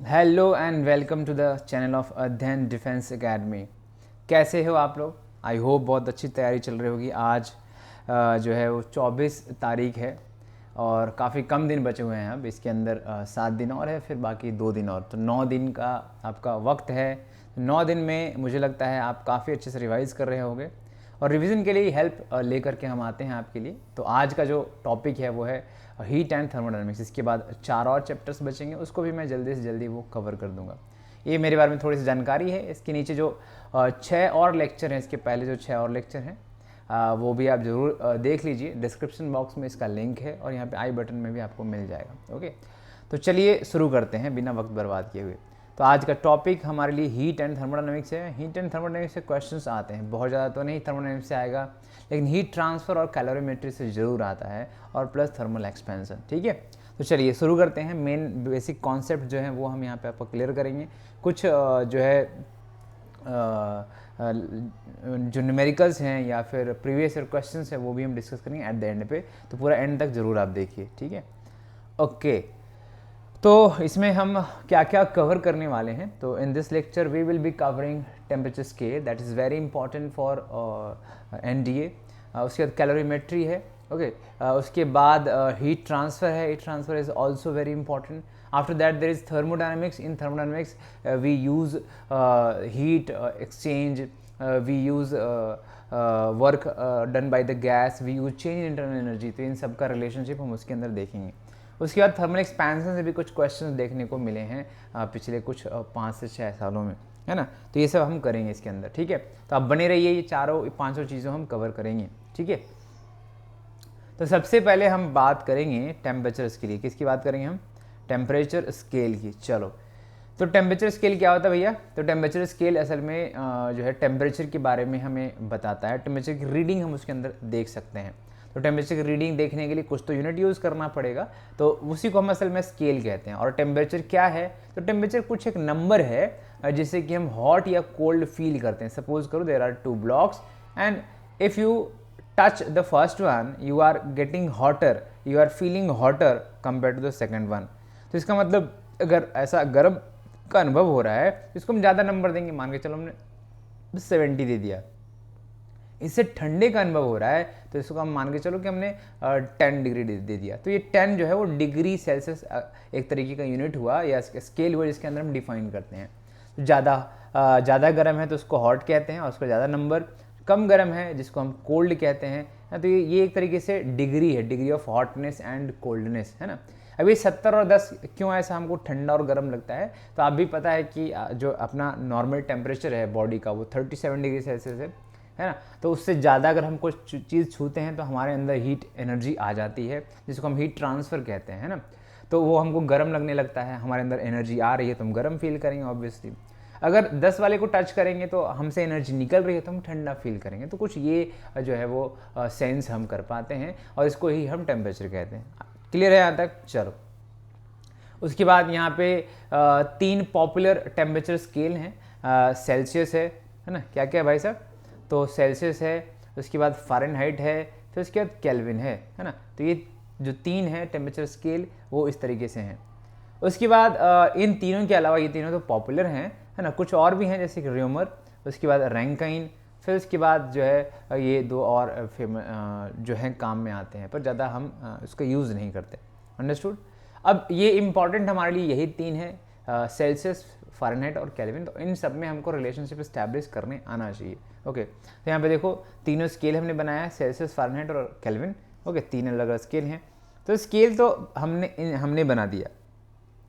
Hello and welcome to the channel of Adhyayan defence academy. कैसे हो आप लोग? आई होप बहुत अच्छी तैयारी चल रही होगी। आज जो है वो 24 तारीख है और काफ़ी कम दिन बचे हुए हैं। अब इसके अंदर 7 दिन और है, फिर बाकी 2 दिन और, तो 9 दिन का आपका वक्त है। 9 दिन में मुझे लगता है आप काफ़ी अच्छे से रिवाइज़ कर रहे होंगे और रिवीजन के लिए हेल्प लेकर के हम आते हैं आपके लिए। तो आज का जो टॉपिक है वो है हीट एंड थर्मोडायनेमिक्स। इसके बाद 4 और चैप्टर्स बचेंगे, उसको भी मैं जल्दी से जल्दी वो कवर कर दूंगा। ये मेरे बारे में थोड़ी सी जानकारी है। इसके नीचे जो 6 और लेक्चर हैं, इसके पहले जो 6 और लेक्चर हैं वो भी आप ज़रूर देख लीजिए। डिस्क्रिप्शन बॉक्स में इसका लिंक है और यहाँ पे आई बटन में भी आपको मिल जाएगा। ओके, तो चलिए शुरू करते हैं बिना वक्त बर्बाद किए हुए। तो आज का टॉपिक हमारे लिए हीट एंड थर्मोडायनेमिक्स है। हीट एंड थर्मोडायनेमिक्स से क्वेश्चंस आते हैं, बहुत ज़्यादा तो नहीं थर्मोडायनेमिक्स से आएगा, लेकिन हीट ट्रांसफ़र और कैलोरीमेट्री से ज़रूर आता है, और प्लस थर्मल एक्सपेंशन। ठीक है, तो चलिए शुरू करते हैं। मेन बेसिक कॉन्सेप्ट जो है वो हम यहाँ पे आपको क्लियर करेंगे। कुछ जो है जो न्यूमेरिकल्स हैं या फिर प्रीवियस ईयर क्वेश्चंस हैं वो भी हम डिस्कस करेंगे एट द एंड पे, तो पूरा एंड तक ज़रूर आप देखिए। ठीक है, ओके। तो इसमें हम क्या क्या कवर करने वाले हैं? तो in this lecture we will be covering temperature scale, that is very important for NDA. उसके बाद कैलोरीमेट्री है। ओके, उसके बाद हीट ट्रांसफ़र है। Heat transfer is also very important. After that there is thermodynamics. In thermodynamics we use heat exchange, we use work done by the gas, we use change internal energy. तो इन सब का relationship हम उसके अंदर देखेंगे। उसके बाद थर्मल एक्सपेंशन से भी कुछ क्वेश्चंस देखने को मिले हैं पिछले कुछ 5 से 6 सालों में, है ना। तो ये सब हम करेंगे इसके अंदर। ठीक है, तो आप बने रहिए, ये चारों 500 चीज़ों हम कवर करेंगे। ठीक है, तो सबसे पहले हम बात करेंगे टेम्परेचर स्केल की। किसकी बात करेंगे हम? टेम्परेचर स्केल की। चलो, तो टेम्परेचर स्केल क्या होता है भैया? तो टेम्परेचर स्केल असल में जो है टेम्परेचर के बारे में हमें बताता है। टेम्परेचर की रीडिंग हम उसके अंदर देख सकते हैं। तो टेम्परेचर की रीडिंग देखने के लिए कुछ तो यूनिट यूज़ करना पड़ेगा, तो उसी को हम असल में स्केल कहते हैं। और टेम्परेचर क्या है? तो टेम्परेचर कुछ एक नंबर है जिससे कि हम हॉट या कोल्ड फील करते हैं। सपोज करो there are 2 blocks and if you touch the first one you are getting hotter, you are feeling hotter compared to the second one। तो इसका मतलब अगर ऐसा गर्म का अनुभव हो रहा है तो इसको हम ज़्यादा नंबर देंगे। मान के चलो हमने 70 दे दिया। इससे ठंडे का अनुभव हो रहा है तो इसको हम मान के चलो कि हमने 10 डिग्री दे दिया। तो ये 10 जो है वो डिग्री सेल्सियस एक तरीके का यूनिट हुआ या स्केल हुआ जिसके अंदर हम डिफाइन करते हैं। तो ज़्यादा गर्म है तो उसको हॉट कहते हैं और उसका ज़्यादा नंबर। कम गर्म है जिसको हम कोल्ड कहते हैं। तो ये एक तरीके से डिग्री है, degree of hotness and coldness, है ना। अब ये 70 और 10 क्यों ऐसा हमको ठंडा और गर्म लगता है? तो आप भी पता है कि जो अपना नॉर्मल टेम्परेचर है बॉडी का वो 37 डिग्री सेल्सियस है ना। तो उससे ज़्यादा अगर हम कुछ चीज़ छूते हैं तो हमारे अंदर हीट एनर्जी आ जाती है, जिसको हम हीट ट्रांसफ़र कहते हैं, है ना। तो वो हमको गर्म लगने लगता है, हमारे अंदर एनर्जी आ रही है तो हम गर्म फील करेंगे ऑब्वियसली। अगर 10 वाले को टच करेंगे तो हमसे एनर्जी निकल रही है तो हम ठंडा फील करेंगे। तो कुछ ये जो है वो सेंस हम कर पाते हैं और इसको ही हम टेम्परेचर कहते हैं। क्लियर है यहाँ तक? चलो, उसके बाद यहाँ पे 3 पॉपुलर टेम्परेचर स्केल हैं। सेल्सियस है ना, क्या क्या है भाई साहब? तो सेल्सियस है, उसके बाद फ़ारेनहाइट है, फिर उसके बाद केल्विन है ना। तो ये जो 3 है टेम्परेचर स्केल वो इस तरीके से हैं। उसके बाद इन तीनों के अलावा, ये तीनों तो पॉपुलर हैं, है ना, कुछ और भी हैं जैसे कि र्यूमर, उसके बाद रैंकाइन, फिर उसके बाद जो है ये 2 और जो हैं काम में आते हैं, पर ज़्यादा हम उसका यूज़ नहीं करते। अंडरस्टूड? अब ये इंपॉर्टेंट हमारे लिए यही 3 है, सेल्सियस, फ़ारेनहाइट और केल्विन। तो इन सब में हमको रिलेशनशिप इस्टेब्लिश करने आना चाहिए। ओके, तो यहाँ पे देखो तीनों स्केल हमने बनाया है, सेल्सियस, फ़ारेनहाइट और केल्विन। ओके, 3 अलग अलग स्केल हैं। तो स्केल तो हमने बना दिया,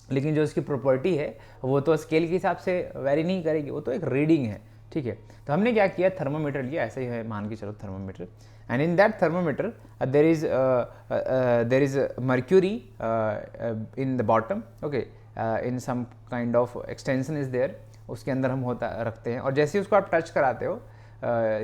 लेकिन जो इसकी प्रॉपर्टी है वो तो स्केल के हिसाब से वेरी नहीं करेगी, वो तो एक रीडिंग है। ठीक है, तो हमने क्या किया, थर्मोमीटर लिया, ऐसे ही है, मान के चलो thermometer, and in that thermometer there is mercury in the bottom. Okay, in some kind of extension is there, उसके अंदर हम रखते हैं, और जैसे ही उसको आप टच कराते हो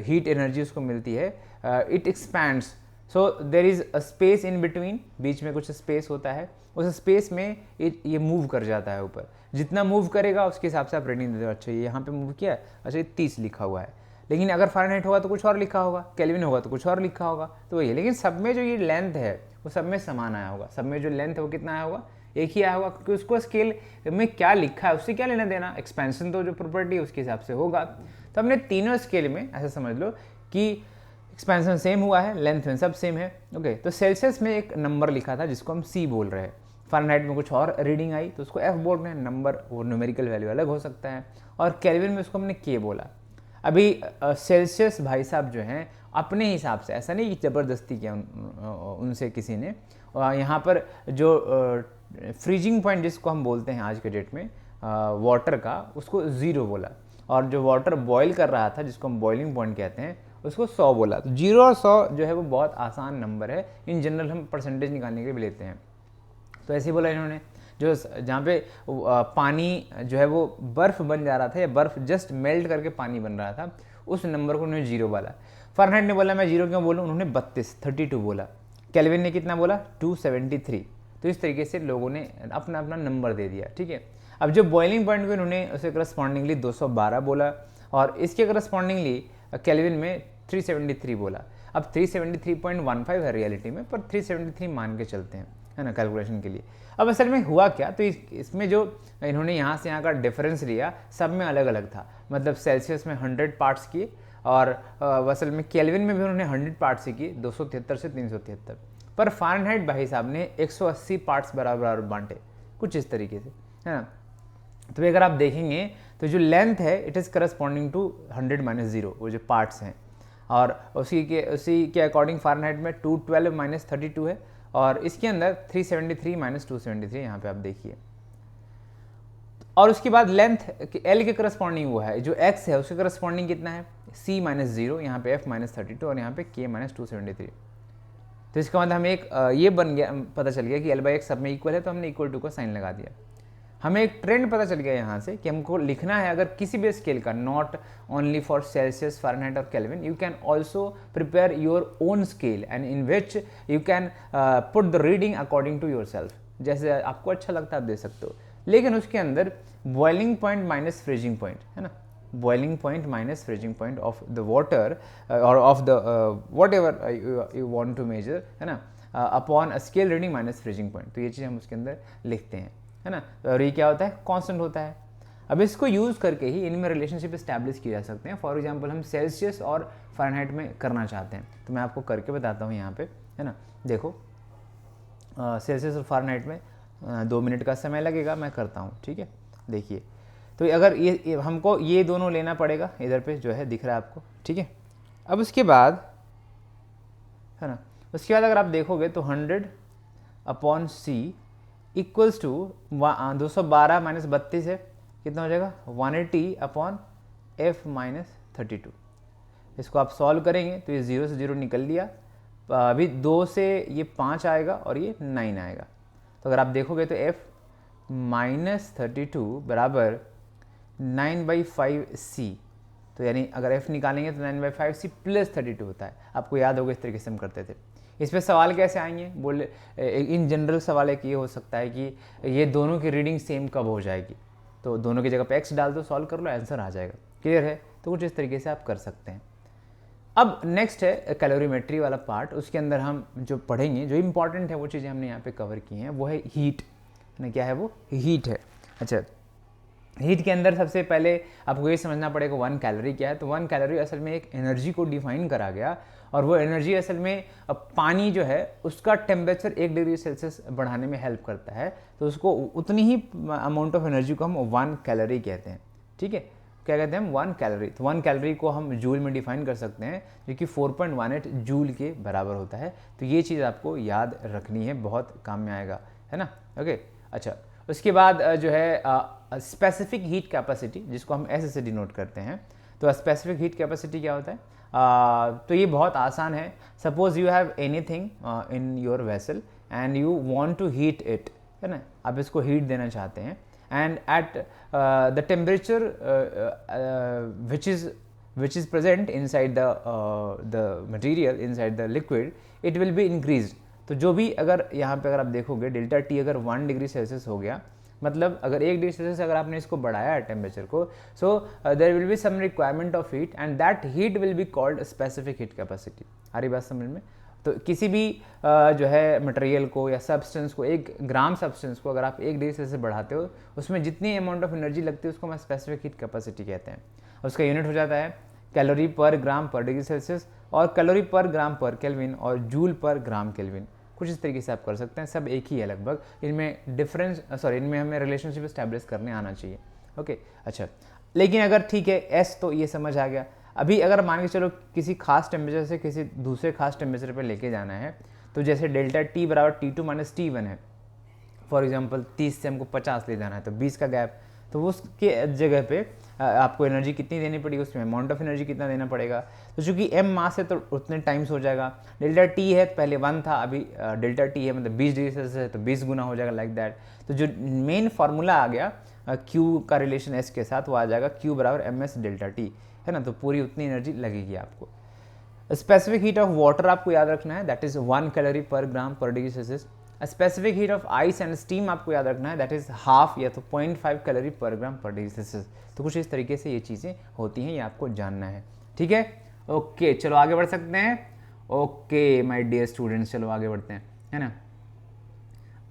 हीट एनर्जी उसको मिलती है, it expands. So there is a space in between, बीच में कुछ स्पेस होता है, उस स्पेस में ये मूव कर जाता है ऊपर। जितना मूव करेगा उसके हिसाब से आप रेटिंग देते हो। अच्छा, ये यहाँ पे मूव किया है, अच्छा ये 30 लिखा हुआ है। लेकिन अगर फ़ारेनहाइट होगा तो कुछ और लिखा होगा, केल्विन होगा तो कुछ और लिखा होगा, तो वही है। लेकिन सब में जो ये लेंथ है वो सब में समान आया होगा। सब में जो लेंथ है वो कितना आया होगा, एक ही आया होगा, क्योंकि उसको स्केल में क्या लिखा है उससे क्या लेना देना, एक्सपेंशन तो जो प्रॉपर्टी है उसके हिसाब से होगा। तो हमने तीनों स्केल में ऐसा समझ लो कि एक्सपेंशन सेम हुआ है, लेंथ में सब सेम है। ओके, तो सेल्सियस में एक नंबर लिखा था जिसको हम सी बोल रहे हैं, फ़ारेनहाइट में कुछ और रीडिंग आई तो उसको एफ बोल रहे हैं, नंबर वो न्यूमेरिकल वैल्यू अलग हो सकता है, और केल्विन में उसको हमने के बोला। अभी सेल्सियस भाई साहब जो हैं अपने हिसाब से, ऐसा नहीं कि ज़बरदस्ती किया उनसे किसी ने, यहाँ पर जो फ्रीजिंग पॉइंट जिसको हम बोलते हैं आज के डेट में वाटर का, उसको 0 बोला, और जो वाटर बॉईल कर रहा था जिसको हम बॉइलिंग पॉइंट कहते हैं उसको 100 बोला। तो 0 और 100 जो है वो बहुत आसान नंबर है, इन जनरल हम परसेंटेज निकालने के लिए भी लेते हैं। तो ऐसे ही बोला इन्होंने, जो जहाँ पे पानी जो है वो बर्फ़ बन जा रहा था या बर्फ़ जस्ट मेल्ट करके पानी बन रहा था, उस नंबर को उन्होंने 0 बोला। फ़ारेनहाइट ने बोला मैं 0 क्यों बोलूँ, उन्होंने 32 बोला। केल्विन ने कितना बोला, 273। तो इस तरीके से लोगों ने अपना अपना नंबर दे दिया, ठीक है। अब जो बॉइलिंग पॉइंट को इन्होंने उसे करस्पॉन्डिंगली 212 बोला, और इसके करस्पॉन्डिंगली केल्विन में 373 बोला। अब 373.15 है रियलिटी में, पर 373 मान के चलते हैं, है ना, कैलकुलेशन के लिए। अब असल में हुआ क्या, तो इसमें जो इन्होंने यहाँ से यहाँ का डिफरेंस लिया, सब में अलग अलग था। मतलब सेल्सियस में 100 पार्ट्स किए, और असल में केल्विन में भी उन्होंने 100 पार्ट्स ही किए, 273 से 373। पर फ़ारेनहाइट भाई साहब ने 180 पार्ट्स बराबर बांटे, कुछ इस तरीके से, है ना। तो अगर आप देखेंगे तो जो लेंथ है इट इज़ करस्पॉन्डिंग टू 100 - 0, वो जो पार्ट्स हैं, और उसी के अकॉर्डिंग फ़ारेनहाइट में 212 - 32 है, और इसके अंदर 373 - 273 यहाँ पे आप देखिए। और उसके बाद लेंथ एल के करस्पॉन्डिंग वो है, जो एक्स है उसके करस्पॉन्डिंग कितना है, C - 0, यहाँ पे F - 32, और यहाँ पे K - 273। तो इसका मतलब हमें एक ये बन गया, पता चल गया कि L/X सब में इक्वल है, तो हमने इक्वल टू का साइन लगा दिया। हमें एक ट्रेंड पता चल गया यहाँ से कि हमको लिखना है अगर किसी भी स्केल का, not only for Celsius, Fahrenheit और Kelvin, you can also prepare your own scale and in which you can put the reading according to your self, जैसे आपको अच्छा लगता है आप दे सकते हो। लेकिन उसके अंदर boiling point minus freezing point, है ना, boiling point minus freezing point of the water और of the whatever you want to measure, है ना, upon a scale reading minus freezing point. तो ये चीज़ हम उसके अंदर लिखते हैं, है ना। और ये क्या होता है, कांस्टेंट होता है। अब इसको यूज़ करके ही इनमें रिलेशनशिप इस्टेब्लिश किए जा सकते हैं। फॉर एग्जांपल हम सेल्सियस और फ़ारेनहाइट में करना चाहते हैं, तो मैं आपको करके बताता हूँ यहाँ पे, है ना। देखो सेल्सियस और फ़ारेनहाइट में 2 मिनट का समय लगेगा, मैं करता हूँ, ठीक है। देखिए, तो अगर ये हमको ये दोनों लेना पड़ेगा, इधर पे जो है दिख रहा है आपको, ठीक है। अब उसके बाद, है ना, उसके बाद अगर आप देखोगे तो 100/C इक्वल्स टू 212 - 32 है, कितना हो जाएगा, 180/F - 32। इसको आप सॉल्व करेंगे तो ये 0 से 0 निकल लिया, अभी 2 से ये 5 आएगा और ये 9 आएगा। तो अगर आप देखोगे तो F - 32 बराबर 9/5C, तो यानी अगर F निकालेंगे तो 9/5C + 32 होता है। आपको याद होगा इस तरीके से हम करते थे। इस पे सवाल कैसे आएंगे, बोले इन जनरल सवाल एक ये हो सकता है कि ये दोनों की रीडिंग सेम कब हो जाएगी, तो दोनों की जगह पे x डाल दो, सॉल्व कर लो, आंसर आ जाएगा। क्लियर है, तो कुछ इस तरीके से आप कर सकते हैं। अब नेक्स्ट है कैलोरीमेट्री वाला पार्ट, उसके अंदर हम जो पढ़ेंगे, जो इंपॉर्टेंट है वो चीज़ें हमने यहाँ पे कवर की हैं, वो है हीट, ना क्या है वो हीट है। अच्छा, हीट के अंदर सबसे पहले आपको ये समझना पड़ेगा 1 कैलोरी क्या है। तो 1 कैलोरी असल में एक एनर्जी को डिफाइन करा गया, और वो एनर्जी असल में पानी जो है उसका टेम्परेचर 1 डिग्री सेल्सियस बढ़ाने में हेल्प करता है, तो उसको उतनी ही अमाउंट ऑफ एनर्जी को हम 1 कैलोरी कहते हैं, ठीक है। क्या कहते हैं हम, 1 कैलोरी। तो 1 कैलोरी को हम जूल में डिफाइन कर सकते हैं, जो कि 4.18 जूल के बराबर होता है। तो ये चीज़ आपको याद रखनी है, बहुत काम में आएगा, है ना। ओके, अच्छा, उसके बाद जो है स्पेसिफिक हीट कैपेसिटी, जिसको हम ऐसे से डिनोट करते हैं। तो स्पेसिफिक हीट कैपेसिटी क्या होता है, तो ये बहुत आसान है। Suppose you have anything in your vessel and you want to heat it, है ना, आप इसको हीट देना चाहते हैं, and at the temperature which is present inside the material, inside the liquid, it will be increased। तो जो भी अगर यहाँ पे अगर आप देखोगे डेल्टा टी अगर 1 डिग्री सेल्सियस हो गया, मतलब अगर 1 डिग्री सेल्सियस अगर आपने इसको बढ़ाया है टेम्परेचर को, so there will be some requirement of heat and that heat will be called specific heat capacity. आ रही बात समझ में। तो किसी भी जो है मटेरियल को या सब्सटेंस को, 1 ग्राम सब्सटेंस को अगर आप 1 डिग्री सेल्सियस बढ़ाते हो, उसमें जितनी अमाउंट ऑफ एनर्जी लगती है उसको हम स्पेसिफिक हीट कैपेसिटी कहते हैं। उसका यूनिट हो जाता है कैलोरी पर ग्राम पर डिग्री सेल्सियस, और कैलोरी पर ग्राम पर केल्विन, और जूल पर ग्राम केल्विन। कुछ इस तरीके से आप कर सकते हैं, सब एक ही है लगभग। इनमें इनमें हमें रिलेशनशिप इस्टेब्लिश करने आना चाहिए। ओके, अच्छा, लेकिन अगर ठीक है एस तो ये समझ आ गया। अभी अगर मान के चलो किसी खास टेम्परेचर से किसी दूसरे खास टेम्परेचर पर लेके जाना है, तो जैसे डेल्टा टी बराबर T2 माइनस T1 है, फॉर एग्जांपल 30 से हमको 50 ले जाना है, तो 20 का गैप, तो उसके जगह पे आपको एनर्जी कितनी देनी पड़ेगी, उसमें अमाउंट ऑफ एनर्जी कितना देना पड़ेगा। तो चूंकि m मास है तो उतने टाइम्स हो जाएगा। डेल्टा टी है, पहले 1 था, अभी डेल्टा टी है मतलब 20 डिग्री सेल्सियस है तो 20 गुना हो जाएगा, लाइक दैट। तो जो मेन फार्मूला आ गया Q का रिलेशन S के साथ, वो आ जाएगा Q बराबर MS डेल्टा टी, है ना। तो पूरी उतनी एनर्जी लगेगी आपको। स्पेसिफिक हीट ऑफ वाटर आपको याद रखना है, दैट इज 1 कैलोरी पर ग्राम पर degree Celsius. Specific heat of ice and steam आपको याद रखना है, दैट इज हाफ या तो 0.5 कैलोरी पर ग्राम पर डिग्री सेल्सियस। तो कुछ इस तरीके से ये चीज़ें होती हैं, ये आपको जानना है, ठीक है। ओके, चलो आगे बढ़ सकते हैं। ओके माय डियर स्टूडेंट्स, चलो आगे बढ़ते हैं, है ना।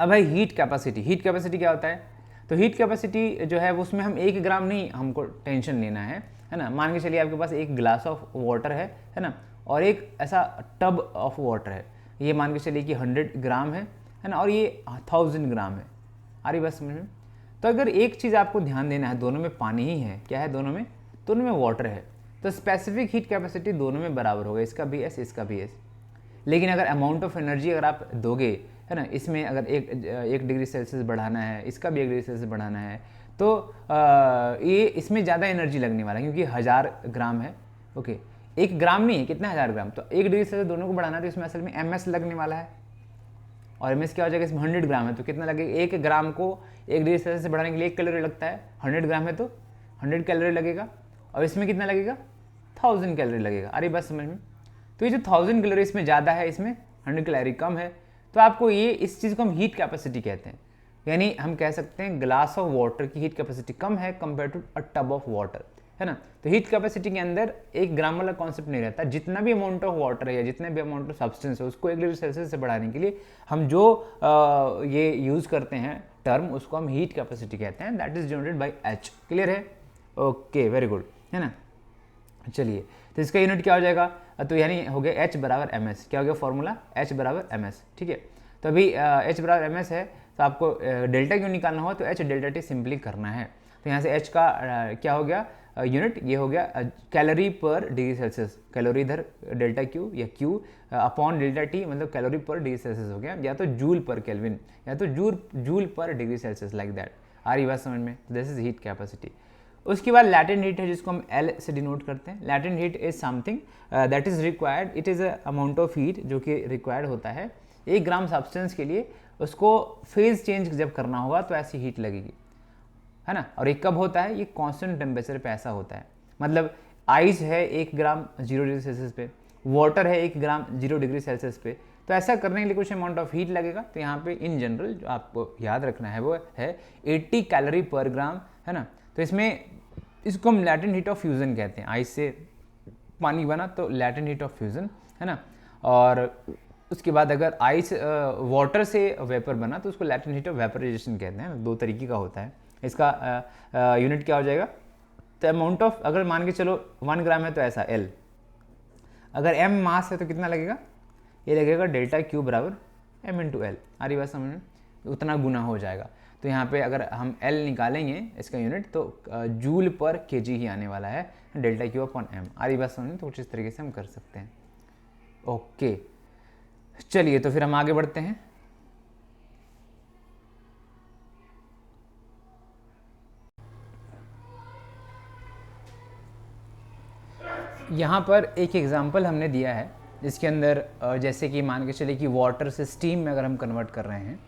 अब भाई हीट कैपेसिटी क्या होता है? तो हीट कैपेसिटी जो है उसमें हम 1 ग्राम नहीं हमको टेंशन लेना है ना। मान के चलिए आपके पास 1 ग्लास ऑफ वाटर है ना, और एक ऐसा टब ऑफ वाटर है, ये मान के चलिए कि 100 ग्राम है ना, और ये 1000 ग्राम है। आ रही बात समझ में? तो अगर एक चीज़ आपको ध्यान देना है, दोनों में पानी ही है, क्या है दोनों में वाटर है, तो स्पेसिफिक हीट कैपेसिटी दोनों में बराबर होगा, इसका भी एस इसका भी एस। लेकिन अगर अमाउंट ऑफ एनर्जी अगर आप दोगे, है ना, इसमें अगर 1 डिग्री सेल्सियस बढ़ाना है, इसका भी 1 डिग्री सेल्सियस बढ़ाना है, तो ये इसमें ज़्यादा एनर्जी लगने वाला है, क्योंकि 1000 ग्राम है। ओके, 1 ग्राम नहीं है, कितना 1000 ग्राम, तो 1 डिग्री सेल्सियस दोनों को बढ़ाना है, तो इसमें असल में MS लगने वाला है। और MS क्या हो जाएगा, इसमें 100 ग्राम है तो कितना लगेगा, 1 ग्राम को 1 डिग्री सेल्सियस से बढ़ाने के लिए 1 कैलोरी लगता है, 100 ग्राम है तो 100 कैलोरी लगेगा, और इसमें कितना लगेगा, 1000 कैलोरी लगेगा। अरे बस समझ में। तो ये जो 1000 कैलोरी इसमें ज़्यादा है, इसमें 100 कैलोरी कम है, तो आपको ये इस चीज़ को हम हीट कैपेसिटी कहते हैं। यानी हम कह सकते हैं ग्लास ऑफ वाटर की हीट कैपेसिटी कम है compare to a tub of water, है ना। तो हीट कैपेसिटी के अंदर 1 ग्राम वाला कॉन्सेप्ट नहीं रहता। जितना भी अमाउंट ऑफ वाटर है या जितने भी अमाउंट ऑफ सब्सटेंस है, उसको 1 डिग्री सेल्सियस से बढ़ाने के लिए हम जो ये यूज़ करते हैं टर्म, उसको हम हीट कैपेसिटी कहते हैं, that is generated by H। Clear है? ओके, वेरी गुड, है ना। चलिए, तो इसका यूनिट क्या हो जाएगा, तो यानी हो गया H बराबर MS। क्या हो गया फॉर्मूला, H बराबर MS, ठीक है। तो अभी H बराबर MS है, तो आपको डेल्टा क्यों निकालना हो, तो H डेल्टा टी सिंपली करना है। तो यहाँ से H का क्या हो गया यूनिट, ये हो गया कैलोरी पर डिग्री सेल्सियस। कैलोरी इधर डेल्टा Q या Q अपॉन डेल्टा T, मतलब कैलोरी पर डिग्री सेल्सियस हो गया, या तो जूल पर केल्विन, या तो joule per degree Celsius, like that. आ रही बात समझ में? This is heat capacity. उसके बाद लैटेंट हीट है, जिसको हम L से डिनोट करते हैं। Latent heat is something that is required, it is a amount of heat जो कि रिक्वायर्ड होता है 1 ग्राम सब्सटेंस के लिए, उसको फेज चेंज जब करना होगा तो ऐसी हीट लगेगी, है ना। और ये कब होता है, ये कांस्टेंट टेम्परेचर पे ऐसा होता है। मतलब आइस है 1 ग्राम 0 डिग्री सेल्सियस पे, वाटर है 1 ग्राम 0 डिग्री सेल्सियस पे, तो ऐसा करने के लिए कुछ अमाउंट ऑफ हीट लगेगा। तो यहाँ पे इन जनरल जो आपको याद रखना है वो है 80 कैलोरी पर ग्राम, है ना। तो इसको हम लैटेंट हीट ऑफ फ्यूजन कहते हैं। आइस से पानी बना तो लैटेंट हीट ऑफ फ्यूजन, है ना। और उसके बाद अगर आइस वाटर से वेपर बना तो उसको लैटेंट हीट ऑफ वेपराइजेशन कहते हैं। 2 तरीके का होता है। इसका यूनिट क्या हो जाएगा, तो अमाउंट ऑफ, अगर मान के चलो 1 ग्राम है तो ऐसा L, अगर M मास है तो कितना लगेगा, ये लगेगा डेल्टा Q बराबर M इंटू L। आ रही बात समझ में? उतना गुना हो जाएगा। तो यहाँ पे अगर हम L निकालेंगे इसका यूनिट, तो जूल पर kg ही आने वाला है, डेल्टा Q अपॉन M। आ रही बात समझ में? तो कुछ इस तरीके से हम कर सकते हैं। ओके, चलिए तो फिर हम आगे बढ़ते हैं। यहाँ पर एक एग्जांपल हमने दिया है, जिसके अंदर जैसे कि मान के चलिए कि वाटर से स्टीम में अगर हम कन्वर्ट कर रहे हैं,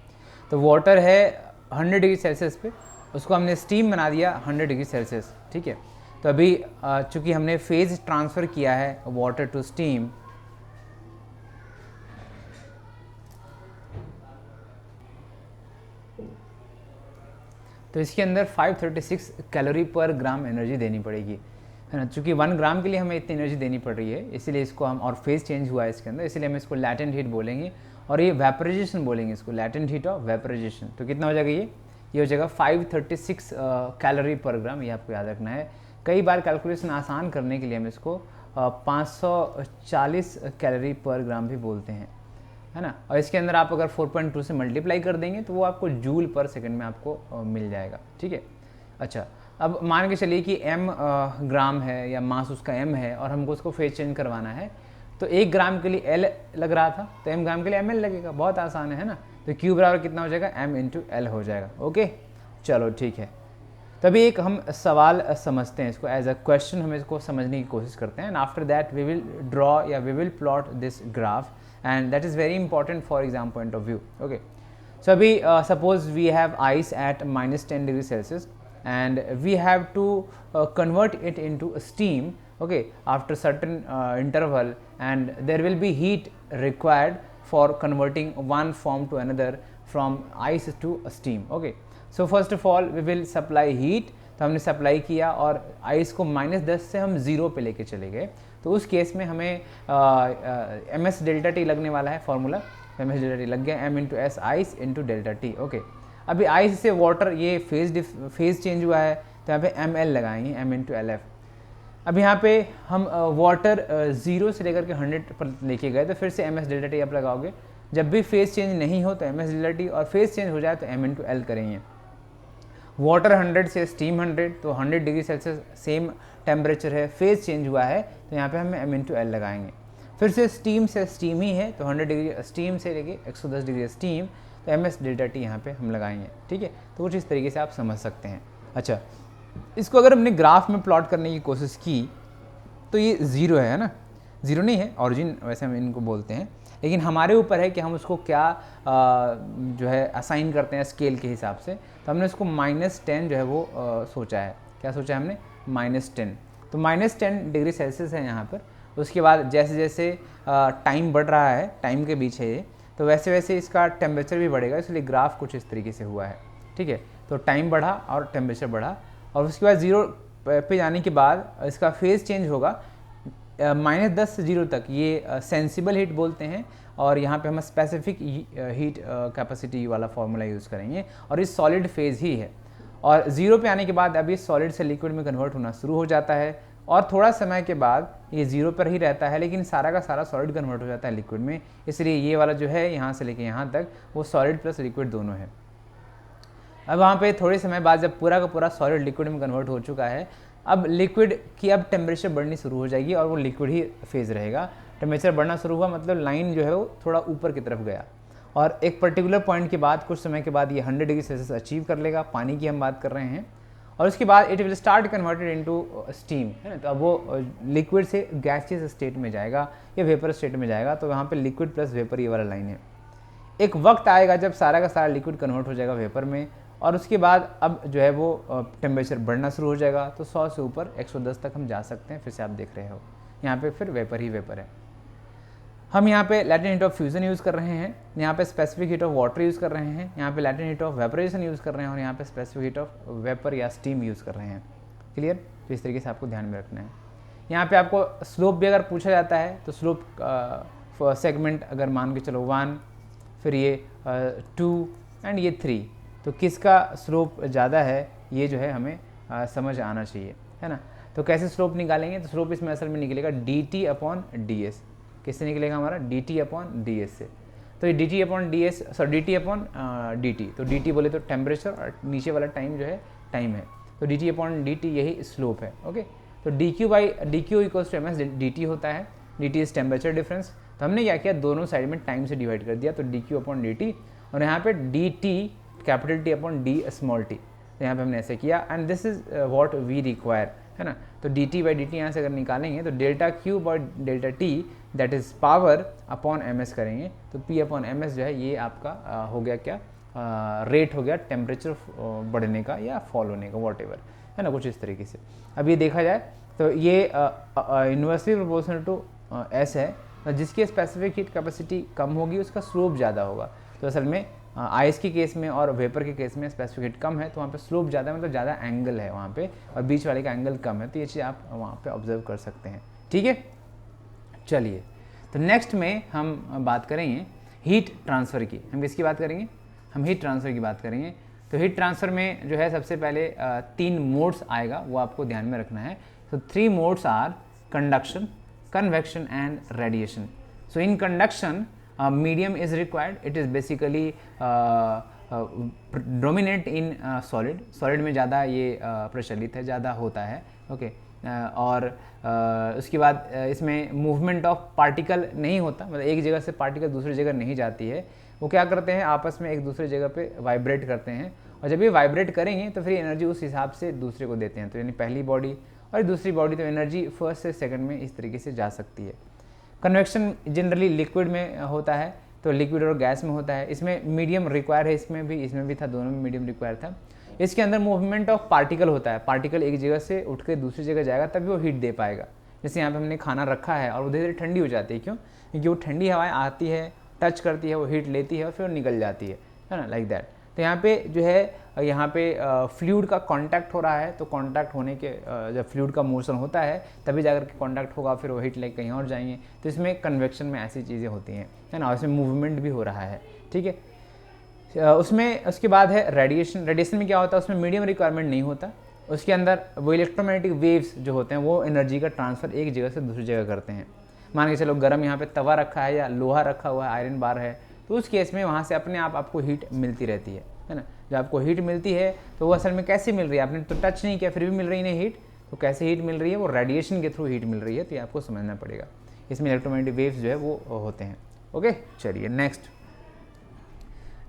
तो वाटर है 100 डिग्री सेल्सियस पे, उसको हमने स्टीम बना दिया 100 डिग्री सेल्सियस, ठीक है। तो अभी चूंकि हमने फेज ट्रांसफ़र किया है वाटर टू स्टीम, तो इसके अंदर 536 कैलोरी पर ग्राम एनर्जी देनी पड़ेगी, है ना। चूँकि 1 ग्राम के लिए हमें इतनी एनर्जी देनी पड़ रही है, इसीलिए इसको हम, और फेज चेंज हुआ है इसके अंदर, इसलिए हम इसको लैटेंट हीट बोलेंगे, और ये वेपराइजेशन बोलेंगे इसको, लैटेंट हीट ऑफ वेपराइजेशन। तो कितना हो जाएगा ये हो जाएगा 536 कैलोरी पर ग्राम, ये आपको याद रखना है। कई बार कैलकुलेशन आसान करने के लिए हम इसको 540 कैलोरी पर ग्राम भी बोलते हैं, है ना। और इसके अंदर आप अगर 4.2 से मल्टीप्लाई कर देंगे तो वो आपको जूल पर सेकंड में आपको मिल जाएगा, ठीक है। अच्छा, अब मान के चलिए कि m ग्राम है या मास उसका m है और हमको उसको फेज चेंज करवाना है, तो 1 ग्राम के लिए L लग रहा था, तो m ग्राम के लिए ml लगेगा, बहुत आसान है ना। तो Q बराबर कितना हो जाएगा, m इंटू एल हो जाएगा। ओके, चलो ठीक है। तभी एक हम सवाल समझते हैं इसको, एज अ क्वेश्चन हम इसको समझने की कोशिश करते हैं, and after that we will draw या we will plot this graph, and that is very important for exam point of view. Okay, so अभी suppose we have ice at -10 degree Celsius and we have to convert it into steam, okay, after certain interval, and there will be heat required for converting one form to another from ice to steam. Okay, so first of all we will supply heat, तो हमने supply किया और ice को -10 से हम 0 पे लेके चले गए, तो उस केस में हमें ms डेल्टा टी लगने वाला है, फॉर्मूला ms डेल्टा टी लग गया, m into S ice into delta T. Okay, अभी आइस से वाटर ये फेज चेंज हुआ है, तो यहाँ पे ml लगाएंगे, m इंटू एल एफ। अब यहाँ पे हम वाटर 0 से लेकर के 100 पर लेके गए, तो फिर से ms डेल्टा टी आप लगाओगे। जब भी फेज चेंज नहीं हो तो ms डेल्टा टी, और फेज चेंज हो जाए तो m इंटू एल करेंगे। वाटर 100 से स्टीम 100, तो 100 डिग्री सेल्सियस सेम टेम्परेचर है, फेज चेंज हुआ है, तो यहाँ पे हम m इंटू एल लगाएंगे। फिर से स्टीम से स्टीम ही है, तो 100 डिग्री स्टीम से लेके 110 डिग्री स्टीम, तो ms डेल्टा टी यहाँ पे हम लगाएंगे, ठीक है। तो कुछ इस तरीके से आप समझ सकते हैं। अच्छा, इसको अगर हमने ग्राफ में प्लॉट करने की कोशिश की तो ये 0 है ना, 0 नहीं है, ऑरिजिन वैसे हम इनको बोलते हैं, लेकिन हमारे ऊपर है कि हम उसको क्या जो है असाइन करते हैं स्केल के हिसाब से। तो हमने उसको -10 जो है वो सोचा है। क्या सोचा है हमने, -10, तो -10 डिग्री सेल्सियस है यहाँ पर। उसके बाद जैसे जैसे टाइम बढ़ रहा है, टाइम के बीच है ये, तो वैसे वैसे इसका टेम्परेचर भी बढ़ेगा, इसलिए ग्राफ कुछ इस तरीके से हुआ है, ठीक है। तो टाइम बढ़ा और टेम्परेचर बढ़ा, और उसके बाद 0 पे जाने के बाद इसका फेज चेंज होगा -10 से 0 तक, ये सेंसिबल हीट बोलते हैं, और यहाँ पे हम स्पेसिफिक हीट कैपेसिटी वाला फॉर्मूला यूज़ करेंगे, और ये सॉलिड फेज ही है। और 0 पे आने के बाद अब ये सॉलिड से लिक्विड में कन्वर्ट होना शुरू हो जाता है, और थोड़ा समय के बाद ये 0 पर ही रहता है, लेकिन सारा का सारा सॉलिड कन्वर्ट हो जाता है लिक्विड में, इसलिए ये वाला जो है यहाँ से लेके यहाँ तक वो सॉलिड प्लस लिक्विड दोनों है। अब वहाँ पे थोड़े समय बाद जब पूरा का पूरा सॉलिड लिक्विड में कन्वर्ट हो चुका है, अब लिक्विड की अब टेम्परेचर बढ़नी शुरू हो जाएगी, और वो लिक्विड ही फेज रहेगा। टेम्परेचर बढ़ना शुरू हुआ मतलब लाइन जो है वो थोड़ा ऊपर की तरफ गया, और एक पर्टिकुलर पॉइंट के बाद कुछ समय के बाद ये 100 डिग्री सेल्सियस अचीव कर लेगा, पानी की हम बात कर रहे हैं, और उसके बाद it will start converted into steam, है ना। तो अब वो लिक्विड से गैसियस स्टेट में जाएगा या वेपर स्टेट में जाएगा, तो वहाँ पे लिक्विड प्लस वेपर ये वाला लाइन है। एक वक्त आएगा जब सारा का सारा लिक्विड कन्वर्ट हो जाएगा वेपर में, और उसके बाद अब जो है वो टेम्परेचर बढ़ना शुरू हो जाएगा, तो 100 से ऊपर 110 तक हम जा सकते हैं। फिर से आप देख रहे हो यहाँ पे फिर वेपर ही वेपर है। हम यहाँ पे latent heat of fusion use कर रहे हैं, यहाँ पे specific heat of water use कर रहे हैं, यहाँ पे latent heat of vaporization use कर रहे हैं, और यहाँ पे स्पेसिफिक हीट ऑफ वेपर या स्टीम यूज़ कर रहे हैं। क्लियर? तो इस तरीके से आपको ध्यान में रखना है। यहाँ पे आपको स्लोप भी अगर पूछा जाता है तो स्लोप सेगमेंट अगर मान के चलो 1, फिर ये 2 एंड ये 3, तो किसका स्लोप ज़्यादा है ये जो है हमें समझ आना चाहिए, है ना। तो कैसे स्लोप निकालेंगे, तो स्लोप इसमें असल में निकलेगा dt/ds। किससे निकलेगा हमारा, dt/ds से। तो ये dt/ds सॉरी dt/dt, तो dt बोले तो टेम्परेचर, और नीचे वाला टाइम जो है टाइम है, तो dt/dt यही स्लोप है। ओके, तो dq equals to ms dt होता है, dt इज टेम्परेचर डिफरेंस। तो हमने क्या किया, दोनों साइड में टाइम से डिवाइड कर दिया, तो dq/dt, और यहाँ पे dt capital T/d small t, तो यहाँ पे हमने ऐसे किया, and this is what we require, है ना। तो dt/dt यहाँ से अगर निकालेंगे तो delta Q by delta T, that is power upon ms करेंगे, तो p/ms जो है ये आपका हो गया क्या, रेट हो गया टेम्परेचर बढ़ने का या फॉल होने का, वॉट एवर, है ना, कुछ इस तरीके से। अब ये देखा जाए तो ये इन्वर्सली प्रोपोर्शनल टू s है, जिसकी स्पेसिफिक हीट कैपेसिटी कम होगी उसका स्लोप ज़्यादा होगा। तो असल में आइस के केस में और वेपर के केस में स्पेसिफिक हीट कम है, तो वहाँ पे स्लोप ज़्यादा है, मतलब ज़्यादा एंगल है वहाँ पे, और बीच वाले का एंगल कम है, तो ये चीज़ आप वहाँ पे ऑब्जर्व कर सकते हैं। ठीक है, चलिए, तो नेक्स्ट में हम बात करेंगे हीट ट्रांसफ़र की। हम किसकी बात करेंगे? हम हीट ट्रांसफ़र की बात करेंगे। तो हीट ट्रांसफ़र में जो है सबसे पहले 3 मोड्स आएगा, वो आपको ध्यान में रखना है। तो 3 modes are conduction, convection and radiation. So in conduction medium is required. It is basically dominant in solid में ज़्यादा ये प्रचलित है, ज़्यादा होता है। ओके, और उसके बाद इसमें मूवमेंट ऑफ पार्टिकल नहीं होता, मतलब एक जगह से पार्टिकल दूसरी जगह नहीं जाती है। वो क्या करते हैं, आपस में एक दूसरे जगह पे वाइब्रेट करते हैं, और जब ये वाइब्रेट करेंगे तो फिर एनर्जी उस हिसाब से दूसरे को देते हैं। तो यानी पहली बॉडी और दूसरी बॉडी, तो एनर्जी फर्स्ट से सेकंड में इस तरीके से जा सकती है। कन्वेक्शन जनरली लिक्विड में होता है, तो लिक्विड और गैस में होता है। इसमें मीडियम रिक्वायर है, इसमें भी था, दोनों में मीडियम रिक्वायर था। इसके अंदर मूवमेंट ऑफ पार्टिकल होता है, पार्टिकल एक जगह से उठ के दूसरी जगह जाएगा तभी वो हीट दे पाएगा। जैसे यहाँ पे हमने खाना रखा है और वो धीरे धीरे ठंडी हो जाती है, क्यों? क्योंकि वो ठंडी हवाएं आती है, टच करती है, वो हीट लेती है और फिर वो निकल जाती है ना, लाइक दैट। तो यहाँ पे जो है, यहाँ पे फ्लूइड का कांटेक्ट हो रहा है, तो कांटेक्ट होने के जब फ्लूइड का मोशन होता है तभी जाकर के कांटेक्ट होगा, फिर वो हीट लेके कहीं और जाएंगे। तो इसमें कन्वेक्शन में ऐसी चीज़ें होती हैं, है ना, इसमें मूवमेंट भी हो रहा है। ठीक है, उसमें उसके बाद है रेडिएशन। रेडिएशन में क्या होता है, उसमें मीडियम रिक्वायरमेंट नहीं होता, उसके अंदर वो इलेक्ट्रोमैग्नेटिक वेव्स जो होते हैं वो एनर्जी का ट्रांसफ़र एक जगह से दूसरी जगह करते हैं। मान के चलो गर्म यहाँ पे तवा रखा है या लोहा रखा हुआ है, आयरन बार है, तो उस केस में वहाँ से अपने आप आपको हीट मिलती रहती है ना। जब आपको हीट मिलती है तो वो असल में कैसे मिल रही है, आपने तो टच नहीं किया फिर भी मिल रही है हीट, तो कैसे हीट मिल रही है, वो रेडिएशन के थ्रू हीट मिल रही है, तो ये आपको समझना पड़ेगा। इसमें इलेक्ट्रोमैग्नेटिक वेव्स जो है वो होते हैं। ओके, चलिए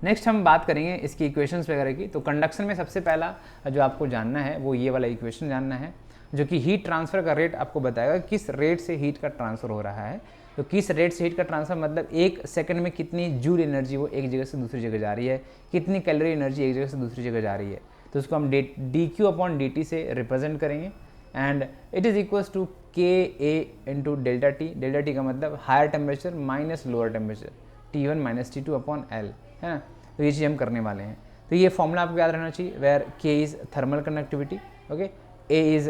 नेक्स्ट हम बात करेंगे इसकी इक्वेशंस वगैरह की। तो कंडक्शन में सबसे पहला जो आपको जानना है वो ये वाला इक्वेशन जानना है, जो कि हीट ट्रांसफ़र का रेट आपको बताएगा किस रेट से हीट का ट्रांसफ़र हो रहा है। तो किस रेट से हीट का ट्रांसफ़र मतलब 1 सेकंड में कितनी जूल एनर्जी वो एक जगह से दूसरी जगह जा रही है, कितनी कैलोरी एनर्जी एक जगह से दूसरी जगह जा रही है। तो उसको हम dQ/dt से रिप्रेजेंट करेंगे, and it is equals to KA into delta T. Delta T का मतलब higher temperature minus lower temperature, T1 minus T2/L, है ना। तो ये चीज़ हम करने वाले हैं। तो ये फॉर्मूला आपको याद रहना चाहिए, where K is thermal conductivity, okay, A is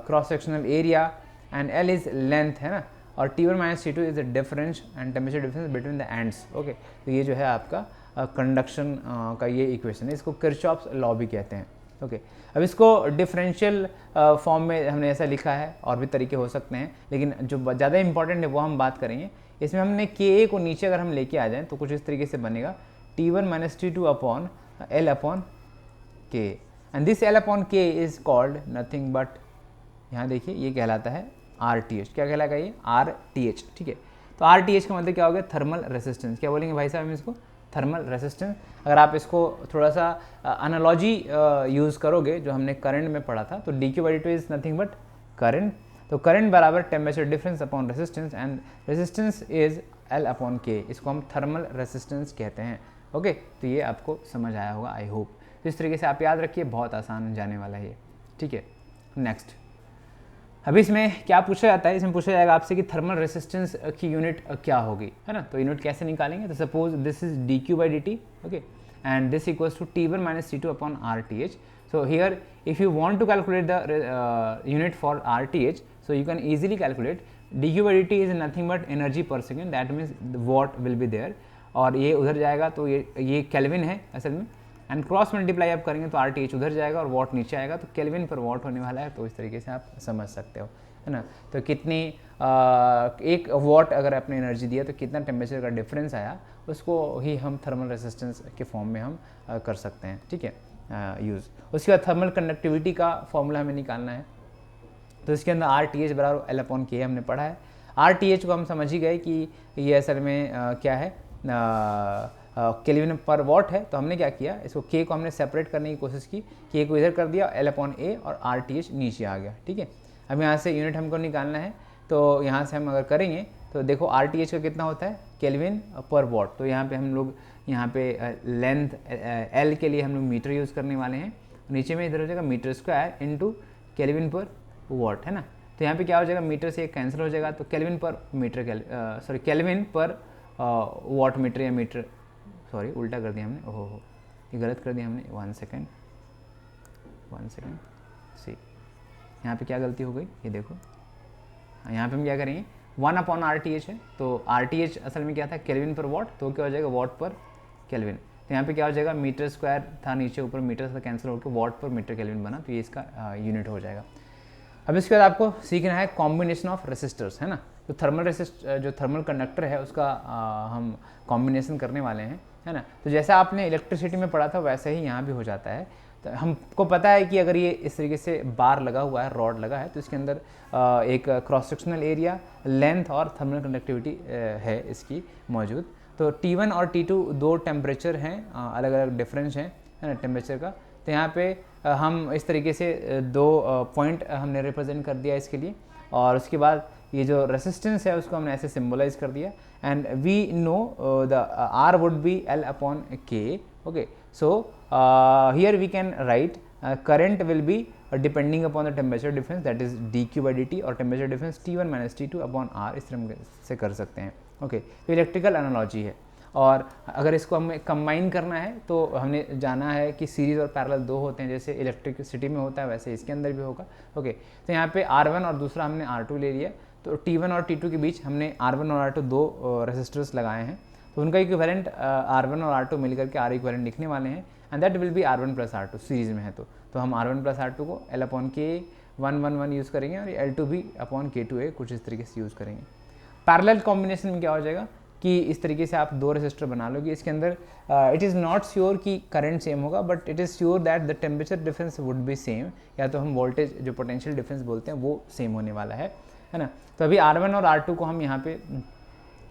cross sectional area and L is length, है ना, और T1 minus T2 is the difference and temperature difference between the ends. Okay, तो ये जो है आपका कंडक्शन का ये इक्वेशन है, इसको किरचॉफ्स लॉ भी कहते हैं। ओके, अब इसको डिफरेंशियल फॉर्म में हमने ऐसा लिखा है, और भी तरीके हो सकते हैं, लेकिन जो ज़्यादा इंपॉर्टेंट है वो हम बात करेंगे। इसमें हमने Ka को नीचे अगर हम लेके आ जाएँ तो कुछ इस तरीके से बनेगा, T1 minus T2/L/K, and this L/K is called nothing but, यहाँ देखिए ये कहलाता है RTH। क्या कहलाएगा ये? RTH। ठीक है, तो RTH का मतलब क्या हो गया? Thermal resistance. क्या बोलेंगे भाई साहब हम इसको? Thermal resistance. अगर आप इसको थोड़ा सा एनालॉजी यूज़ करोगे जो हमने करंट में पढ़ा था, तो dQ/dt is nothing but current. तो करंट बराबर temperature difference upon resistance, and resistance is L/K। इसको हम थर्मल रेसिस्टेंस कहते हैं। ओके, तो ये आपको समझ आया होगा, आई होप। तो इस तरीके से आप याद रखिए, बहुत आसान जाने वाला है ये। ठीक है, नेक्स्ट। अभी इसमें क्या पूछा जाता है, इसमें पूछा जाएगा आपसे कि थर्मल रेसिस्टेंस की यूनिट क्या होगी, है ना। तो यूनिट कैसे निकालेंगे? तो suppose this is dQ/dt, okay, and this equals to T1 minus T2/RTH। So here if you want to calculate the unit for RTH, so you can easily calculate dQ/dt is nothing but energy per second, that means watt will be there, और ये उधर जाएगा तो ये kelvin है असल में, and cross multiply आप करेंगे तो RTH उधर जाएगा और वॉट नीचे आएगा, तो केल्विन पर वॉट होने वाला है। तो इस तरीके से आप समझ सकते हो, है ना। तो कितनी एक वॉट अगर आपने एनर्जी दिया तो कितना टेम्परेचर का डिफरेंस आया, उसको ही हम थर्मल रेसिस्टेंस के फॉर्म में हम कर सकते हैं। ठीक है, यूज़। उसके बाद थर्मल कंडक्टिविटी का फॉर्मूला हमें निकालना है। तो इसके अंदर RTH बराबर L/K हमने पढ़ा है। RTH को हम समझ ही गए कि ये असल में क्या है, केल्विन पर वॉट है। तो हमने क्या किया, इसको K को हमने सेपरेट करने की कोशिश की, K को इधर कर दिया, L/A, और RTH नीचे आ गया। ठीक है, अब यहाँ से यूनिट हमको निकालना है, तो यहाँ से हम अगर करेंगे तो देखो RTH का कितना होता है, केल्विन पर वॉट। तो यहाँ पे हम लोग यहाँ पे लेंथ L के लिए हम लोग मीटर यूज़ करने वाले हैं, नीचे में इधर हो जाएगा मीटर स्क्वायर इंटू केल्विन पर वॉट, है ना। तो यहाँ पे क्या हो जाएगा, मीटर से एक कैंसिल हो जाएगा, तो केल्विन पर मीटर केल्विन पर वॉट मीटर या मीटर सॉरी उल्टा कर दिया हमने, ओहो हो ये गलत कर दिया हमने, 1 सेकेंड सी, यहाँ पे क्या गलती हो गई ये देखो, यहाँ पे हम क्या करेंगे 1/RTH है, तो RTH असल में क्या था केल्विन पर वॉट, तो क्या हो जाएगा वॉट पर केल्विन, तो यहाँ पे क्या हो जाएगा मीटर स्क्वायर था नीचे, ऊपर मीटर से कैंसिल होकर वॉट पर मीटर केल्विन बना, तो ये इसका यूनिट हो जाएगा। अब इसके बाद आपको सीखना है कॉम्बिनेशन ऑफ रेसिस्टर्स, है ना, तो जो थर्मल कंडक्टर है उसका हम कॉम्बिनेशन करने वाले हैं, है ना, तो जैसा आपने इलेक्ट्रिसिटी में पढ़ा था वैसे ही यहाँ भी हो जाता है। तो हमको पता है कि अगर ये इस तरीके से बार लगा हुआ है, रॉड लगा है, तो इसके अंदर एक क्रॉस सेक्शनल एरिया, लेंथ और थर्मल कंडक्टिविटी है इसकी मौजूद। तो T1 और T2 दो टेम्परेचर हैं, अलग अलग डिफरेंस है ना टेम्परेचर का। तो यहाँ पे हम इस तरीके से दो पॉइंट हमने रिप्रेजेंट कर दिया इसके लिए, और उसके बाद ये जो रेसिस्टेंस है उसको हमने ऐसे सिम्बलाइज कर दिया, and we know the R would be L/K, okay, so here we can write current will be depending upon the temperature difference, that is dQ/dt, और temperature difference T1 - T2 upon R, इस तरह से कर सकते हैं, okay. तो electrical analogy है, और अगर इसको हमें कंबाइन करना है तो हमने जाना है कि सीरीज और पैरेलल दो होते हैं, जैसे इलेक्ट्रिसिटी में होता है वैसे इसके अंदर भी होगा, ओके। तो यहाँ पे R1 और दूसरा हमने R2 ले लिया, तो T1 और T2 के बीच हमने R1 और R2 दो रेसिस्टर्स लगाए हैं, तो उनका इक्विवेलेंट R1 और R2 मिलकर के R इक्विवेलेंट लिखने वाले हैं, and that will B R1 + R2 series में है, तो हम R1 + R2 को L/K 111 यूज़ करेंगे, और L2 भी K2A कुछ इस तरीके से यूज़ करेंगे। पैरेलल कॉम्बिनेशन में क्या हो जाएगा कि इस तरीके से आप दो रेसिस्टर बना लोगे, इसके अंदर इट इज़ नॉट श्योर कि करंट सेम होगा, but it is sure that the temperature difference would be same, या तो हम वोल्टेज जो पोटेंशियल डिफरेंस बोलते हैं वो सेम होने वाला है ना। तो अभी R1 और R2 को हम यहाँ पे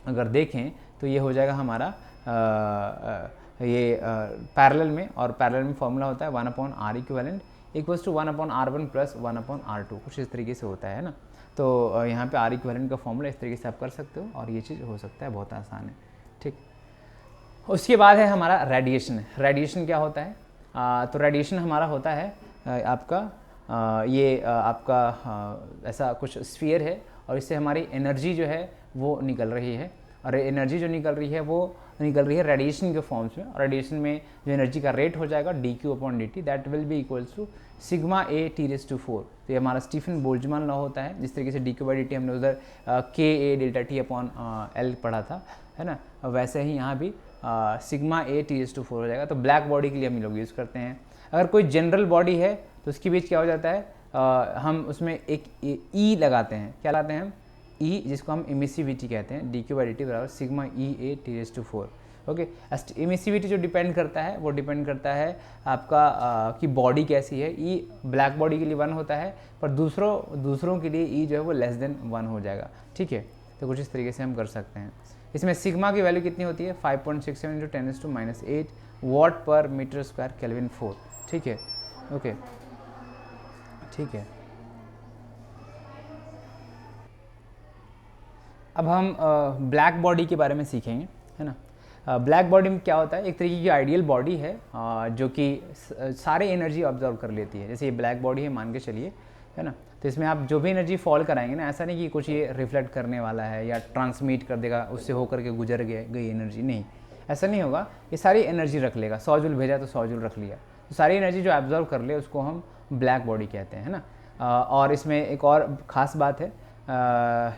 अगर देखें तो ये हो जाएगा हमारा ये पैरेलल में, और पैरेलल में फॉर्मूला होता है 1/R equivalent equals to 1/R1 + 1/R2, कुछ इस तरीके से होता है ना। तो यहाँ पे R इक्विवेलेंट का फॉर्मूला इस तरीके से आप कर सकते हो, और ये चीज़ हो सकता है, बहुत आसान है, ठीक। उसके बाद है हमारा रेडिएशन। रेडिएशन क्या होता है? तो रेडिएशन हमारा होता है आपका ये आपका ऐसा कुछ स्फीयर है, और इससे हमारी एनर्जी जो है वो निकल रही है, और एनर्जी जो निकल रही है वो निकल रही है रेडिएशन के फॉर्म्स में, और रेडिएशन में जो एनर्जी का रेट हो जाएगा dQ/dt, that will be equals to σA/T⁴। तो ये हमारा स्टीफन बोल्ट्जमान लॉ होता है, जिस तरीके से dQ/dt हमने उधर KA∆T/L पढ़ा था, है ना, वैसे ही यहाँ भी σA/T⁴ हो जाएगा। तो ब्लैक बॉडी के लिए हम लोग यूज़ करते हैं। अगर कोई जनरल बॉडी है तो उसके बीच क्या हो जाता है, हम उसमें एक E लगाते हैं, क्या लगाते हैं हम E, जिसको हम इमिसिविटी कहते हैं, dQ/dt बराबर σEA/T⁴, ओके। इमिसिविटी जो डिपेंड करता है वो डिपेंड करता है आपका कि बॉडी कैसी है। E ब्लैक बॉडी के लिए 1 होता है, पर दूसरों के लिए E जो है वो लेस देन 1 हो जाएगा, ठीक है। तो कुछ इस तरीके से हम कर सकते हैं। इसमें सिग्मा की वैल्यू कितनी होती है 5.67 × 10⁻⁸ वॉट पर मीटर स्क्वायर केल्विन 4, ठीक है, ओके, ठीक है। अब हम ब्लैक बॉडी के बारे में सीखेंगे, है ना। ब्लैक बॉडी में क्या होता है, एक तरीके की आइडियल बॉडी है जो कि सारे एनर्जी ऑब्जर्व कर लेती है। जैसे ये ब्लैक बॉडी है मान के चलिए, है ना, तो इसमें आप जो भी एनर्जी फॉल कराएंगे ना, ऐसा नहीं कि कुछ ये रिफ्लेक्ट करने वाला है या ट्रांसमिट कर देगा, उससे होकर के गुजर गई एनर्जी, नहीं, ऐसा नहीं होगा। ये सारी एनर्जी रख लेगा, 100 जूल भेजा तो 100 जूल रख लिया, तो सारी एनर्जी जो ऑब्जर्व कर ले उसको हम ब्लैक बॉडी कहते हैं, है ना। और इसमें एक और ख़ास बात है,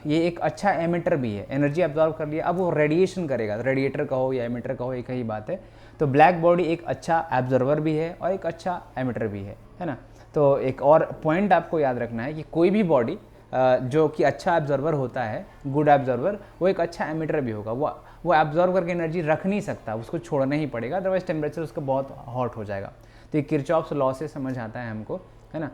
ये एक अच्छा एमिटर भी है, एनर्जी ऑब्जर्व कर लिया, अब वो रेडिएशन करेगा, रेडिएटर कहो या एमिटर कहो एक ही बात है। तो ब्लैक बॉडी एक अच्छा एब्जर्वर भी है और एक अच्छा एमिटर भी है ना। तो एक और पॉइंट आपको याद रखना है कि कोई भी बॉडी जो कि अच्छा एब्जर्वर होता है, गुड एब्जर्वर, वो एक अच्छा एमिटर भी होगा। वो एब्जॉर्व करके एनर्जी रख नहीं सकता, उसको छोड़ना ही पड़ेगा, अदरवाइज टेम्परेचर उसका बहुत हॉट हो जाएगा। तो ये किरचॉफ्स लॉ से समझ आता है हमको, है ना,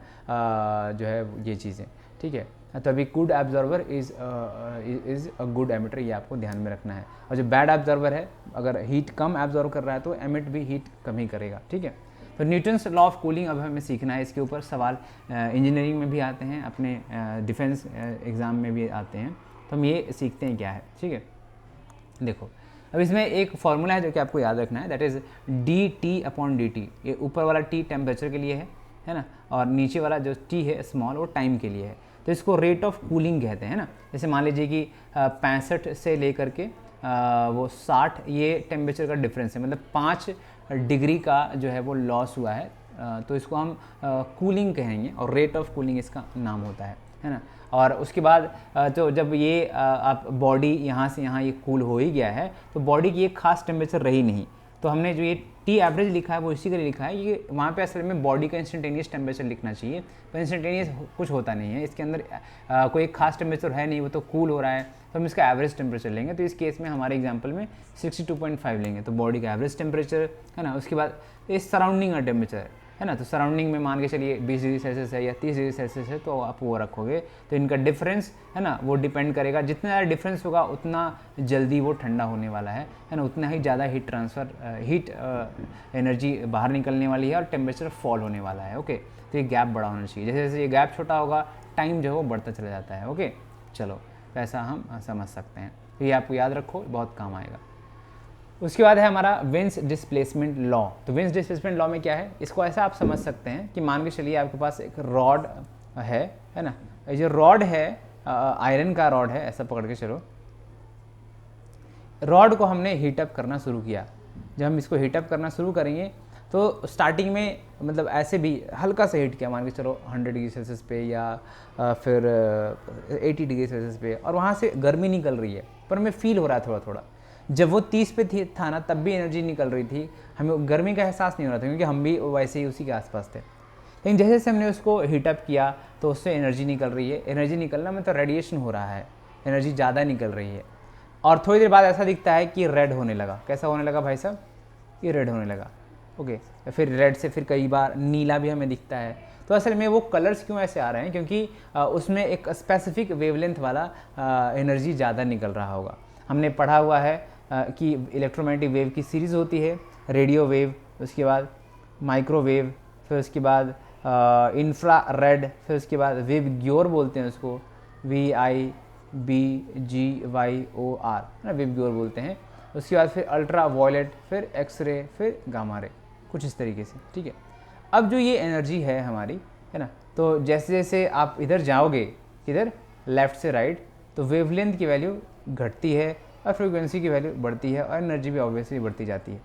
जो है ये चीज़ें, ठीक है। तो अभी good absorber is a good emitter, ये आपको ध्यान में रखना है। और जो बैड एब्जॉर्वर है, अगर हीट कम एब्जॉर्व कर रहा है तो एमिट भी हीट कम ही करेगा, ठीक है। तो न्यूटन्स लॉ ऑफ कूलिंग अब हमें सीखना है। इसके ऊपर सवाल इंजीनियरिंग में भी आते हैं, अपने डिफेंस एग्ज़ाम में भी आते हैं, तो हम ये सीखते हैं क्या है, ठीक है। देखो अब इसमें एक फॉर्मूला है जो कि आपको याद रखना है, दैट इज़ dT/dt। ये ऊपर वाला T टेम्परेचर के लिए है ना, और नीचे वाला जो T है स्मॉल वो टाइम के लिए है। तो इसको रेट ऑफ कूलिंग कहते हैं ना। जैसे मान लीजिए कि 65 से लेकर के वो 60 ये टेम्परेचर का डिफरेंस है, मतलब 5 डिग्री का जो है वो लॉस हुआ है। तो इसको हम कूलिंग कहेंगे और रेट ऑफ कूलिंग इसका नाम होता है ना। और उसके बाद तो जब ये आप बॉडी यहाँ से यहाँ ये कूल हो ही गया है तो बॉडी की एक खास टेम्परेचर रही नहीं, तो हमने जो ये टी एवरेज लिखा है वो इसी के लिए लिखा है। ये वहाँ पे असल में बॉडी का इंस्टेंटेनियस टेम्परेचर लिखना चाहिए, पर इंस्टेंटेनियस कुछ होता नहीं है, इसके अंदर कोई एक खास टेम्परेचर है नहीं, वो तो कूल हो रहा है, तो हम इसका एवरेज टेम्परेचर लेंगे। तो इस केस में हमारे एग्जांपल में 62.5 लेंगे, तो बॉडी का एवरेज टेम्परेचर है ना। उसके बाद इस सराउंडिंग का टेम्परेचर है ना, तो सराउंडिंग में मान के चलिए 20 डिग्री सेल्सियस है या 30 डिग्री सेल्सियस है, तो आप वो रखोगे। तो इनका डिफरेंस है ना वो डिपेंड करेगा, जितना ज़्यादा डिफरेंस होगा उतना जल्दी वो ठंडा होने वाला है ना, उतना ही ज़्यादा हीट ट्रांसफ़र हीट एनर्जी बाहर निकलने वाली है और टेम्परेचर फॉल होने वाला है। ओके, तो ये गैप बड़ा होना चाहिए, जैसे जैसे ये गैप छोटा होगा टाइम जो है वो बढ़ता चला जाता है। ओके, चलो ऐसा हम समझ सकते हैं, तो ये आपको याद रखो, बहुत काम आएगा। उसके बाद है हमारा विंस डिस्प्लेसमेंट लॉ। तो विंस डिस्प्लेसमेंट लॉ में क्या है, इसको ऐसा आप समझ सकते हैं कि मान के चलिए आपके पास एक रॉड है ना, ये जो रॉड है आयरन का रॉड है, ऐसा पकड़ के चलो। रॉड को हमने हीटअप करना शुरू किया। जब हम इसको हीटअप करना शुरू करेंगे तो स्टार्टिंग में मतलब ऐसे भी हल्का सा हीट किया, मान के चलो 100 डिग्री सेल्सियस पे या फिर 80 डिग्री सेल्सियस पे, और वहाँ से गर्मी निकल रही है, पर हमें फील हो रहा है थोड़ा थोड़ा। जब वो 30 पे था ना, तब भी एनर्जी निकल रही थी, हमें गर्मी का एहसास नहीं हो रहा था, क्योंकि हम भी वैसे ही उसी के आसपास थे। लेकिन जैसे जैसे हमने उसको हीटअप किया तो उससे एनर्जी निकल रही है। एनर्जी निकलना मतलब रेडिएशन हो रहा है, एनर्जी ज़्यादा निकल रही है। और थोड़ी देर बाद ऐसा दिखता है कि रेड होने लगा। कैसा होने लगा भाई साहब, ये रेड होने लगा। ओके, फिर रेड से फिर कई बार नीला भी हमें दिखता है। तो असल में वो कलर्स क्यों ऐसे आ रहे हैं, क्योंकि उसमें एक स्पेसिफिक वेवलेंथ वाला एनर्जी ज़्यादा निकल रहा होगा। हमने पढ़ा हुआ है कि इलेक्ट्रोमैग्नेटिक वेव की सीरीज़ होती है, रेडियो वेव, उसके बाद माइक्रोवेव, फिर उसके बाद इंफ्रा रेड, फिर उसके बाद वेव ग्योर बोलते हैं उसको, VIBGYOR ना, वेव ग्योर बोलते हैं। उसके बाद फिर अल्ट्रा वायलेट, फिर एक्सरे, फिर गामा रे, कुछ इस तरीके से। ठीक है, अब जो ये एनर्जी है हमारी है ना, तो जैसे जैसे आप इधर जाओगे, इधर लेफ़्ट से राइट, तो वेवलेंथ की वैल्यू घटती है और फ्रीक्वेंसी की वैल्यू बढ़ती है और एनर्जी भी ऑब्वियसली बढ़ती जाती है।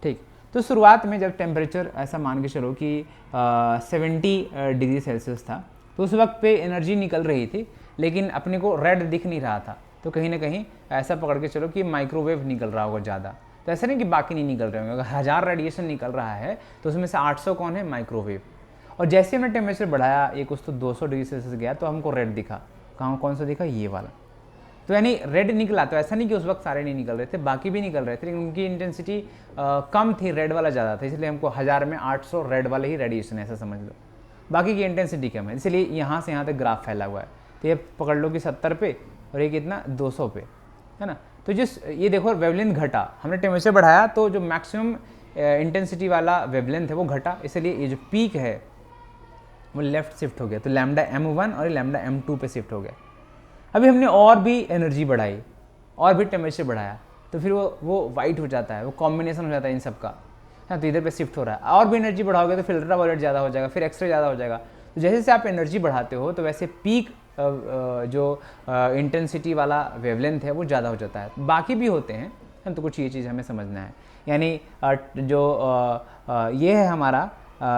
ठीक, तो शुरुआत में जब टेम्परेचर ऐसा मान के चलो कि 70 डिग्री सेल्सियस था, तो उस वक्त पे एनर्जी निकल रही थी, लेकिन अपने को रेड दिख नहीं रहा था। तो कहीं ना कहीं ऐसा पकड़ के चलो कि माइक्रोवेव निकल रहा होगा ज़्यादा। तो ऐसा नहीं कि बाकी नहीं निकल रहे होंगे, अगर 1000 रेडिएशन निकल रहा है तो उसमें से 800 कौन है, माइक्रोवेव। और जैसे हमने टेम्परेचर बढ़ाया, एक कुछ तो 200 डिग्री सेल्सियस गया, तो हमको रेड दिखा। कौन सा दिखा, ये वाला। तो यानी रेड निकला। तो ऐसा नहीं कि उस वक्त सारे नहीं निकल रहे थे, बाकी भी निकल रहे थे, लेकिन उनकी इंटेंसिटी कम थी, रेड वाला ज़्यादा था, इसलिए हमको 1000 में 800 रेड वाले ही रेडिएशन, ऐसा समझ लो। बाकी की इंटेंसिटी कम है, इसलिए यहाँ से यहाँ तक ग्राफ फैला हुआ है। तो ये पकड़ लो कि 70 पे और ये कितना 200 पे है ना। तो जिस ये देखो वेवलेंथ घटा, हमने टेम्परेचर बढ़ाया तो जो मैक्सिमम इंटेंसिटी वाला वेवलेंथ है वो घटा, इसलिए ये जो पीक है वो लेफ्ट शिफ्ट हो गया। तो लैम्डा M1 और लैम्डा M2 पे शिफ्ट हो गया। अभी हमने और भी एनर्जी बढ़ाई और भी टेम्परेचर बढ़ाया, तो फिर वो वाइट हो जाता है, वो कॉम्बिनेशन हो जाता है इन सब का, हाँ। तो इधर पे शिफ्ट हो रहा है, और भी एनर्जी बढ़ाओगे तो फिर अल्ट्रा वायलेट ज़्यादा हो जाएगा, फिर एक्सरे ज़्यादा हो जाएगा। तो जैसे जैसे आप एनर्जी बढ़ाते हो तो वैसे पीक जो इंटेंसिटी वाला वेवलेंथ है वो ज़्यादा हो जाता है। बाकी भी होते हैं, तो कुछ ये चीज़ हमें समझना है। यानी जो ये है हमारा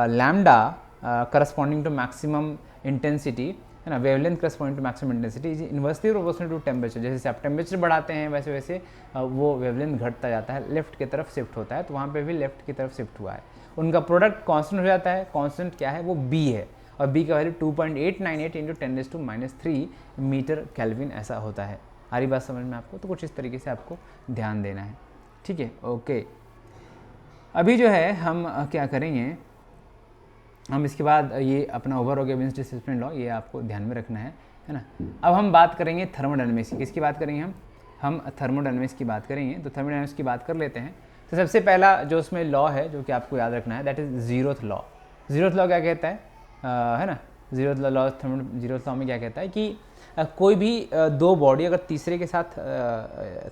lambda corresponding to maximum intensity है ना, wavelength corresponding to maximum intensity is inversely proportional to temperature. जैसे आप टेम्परेचर बढ़ाते हैं वैसे वैसे वो वेवलेंथ घटता जाता है, लेफ्ट की तरफ शिफ्ट होता है। तो वहाँ पे भी लेफ्ट की तरफ शिफ्ट हुआ है। उनका प्रोडक्ट कांस्टेंट हो जाता है। कांस्टेंट क्या है, वो B है, और B का वैल्यू 2.898 इंटू 10⁻³ मीटर केल्विन ऐसा होता है। आ रही बात समझ में आपको? तो कुछ इस तरीके से आपको ध्यान देना है, ठीक है, ओके। अभी जो है हम क्या करेंगे, हम इसके बाद ये अपना ओवर हो गया विंस डिस्प्लेसमेंट लॉ, ये आपको ध्यान में रखना है ना। अब हम बात करेंगे थर्मोडायनामिक्स की। किसकी बात करेंगे हम थर्मोडायनामिक्स की बात करेंगे। तो थर्मोडायनामिक्स की बात कर लेते हैं। तो सबसे पहला जो उसमें लॉ है जो कि आपको याद रखना है, that is zeroth law. Zeroth law क्या कहता है ना, जीरोथ लॉ जीरोथ लॉ में क्या कहता है कि कोई भी दो बॉडी अगर तीसरे के साथ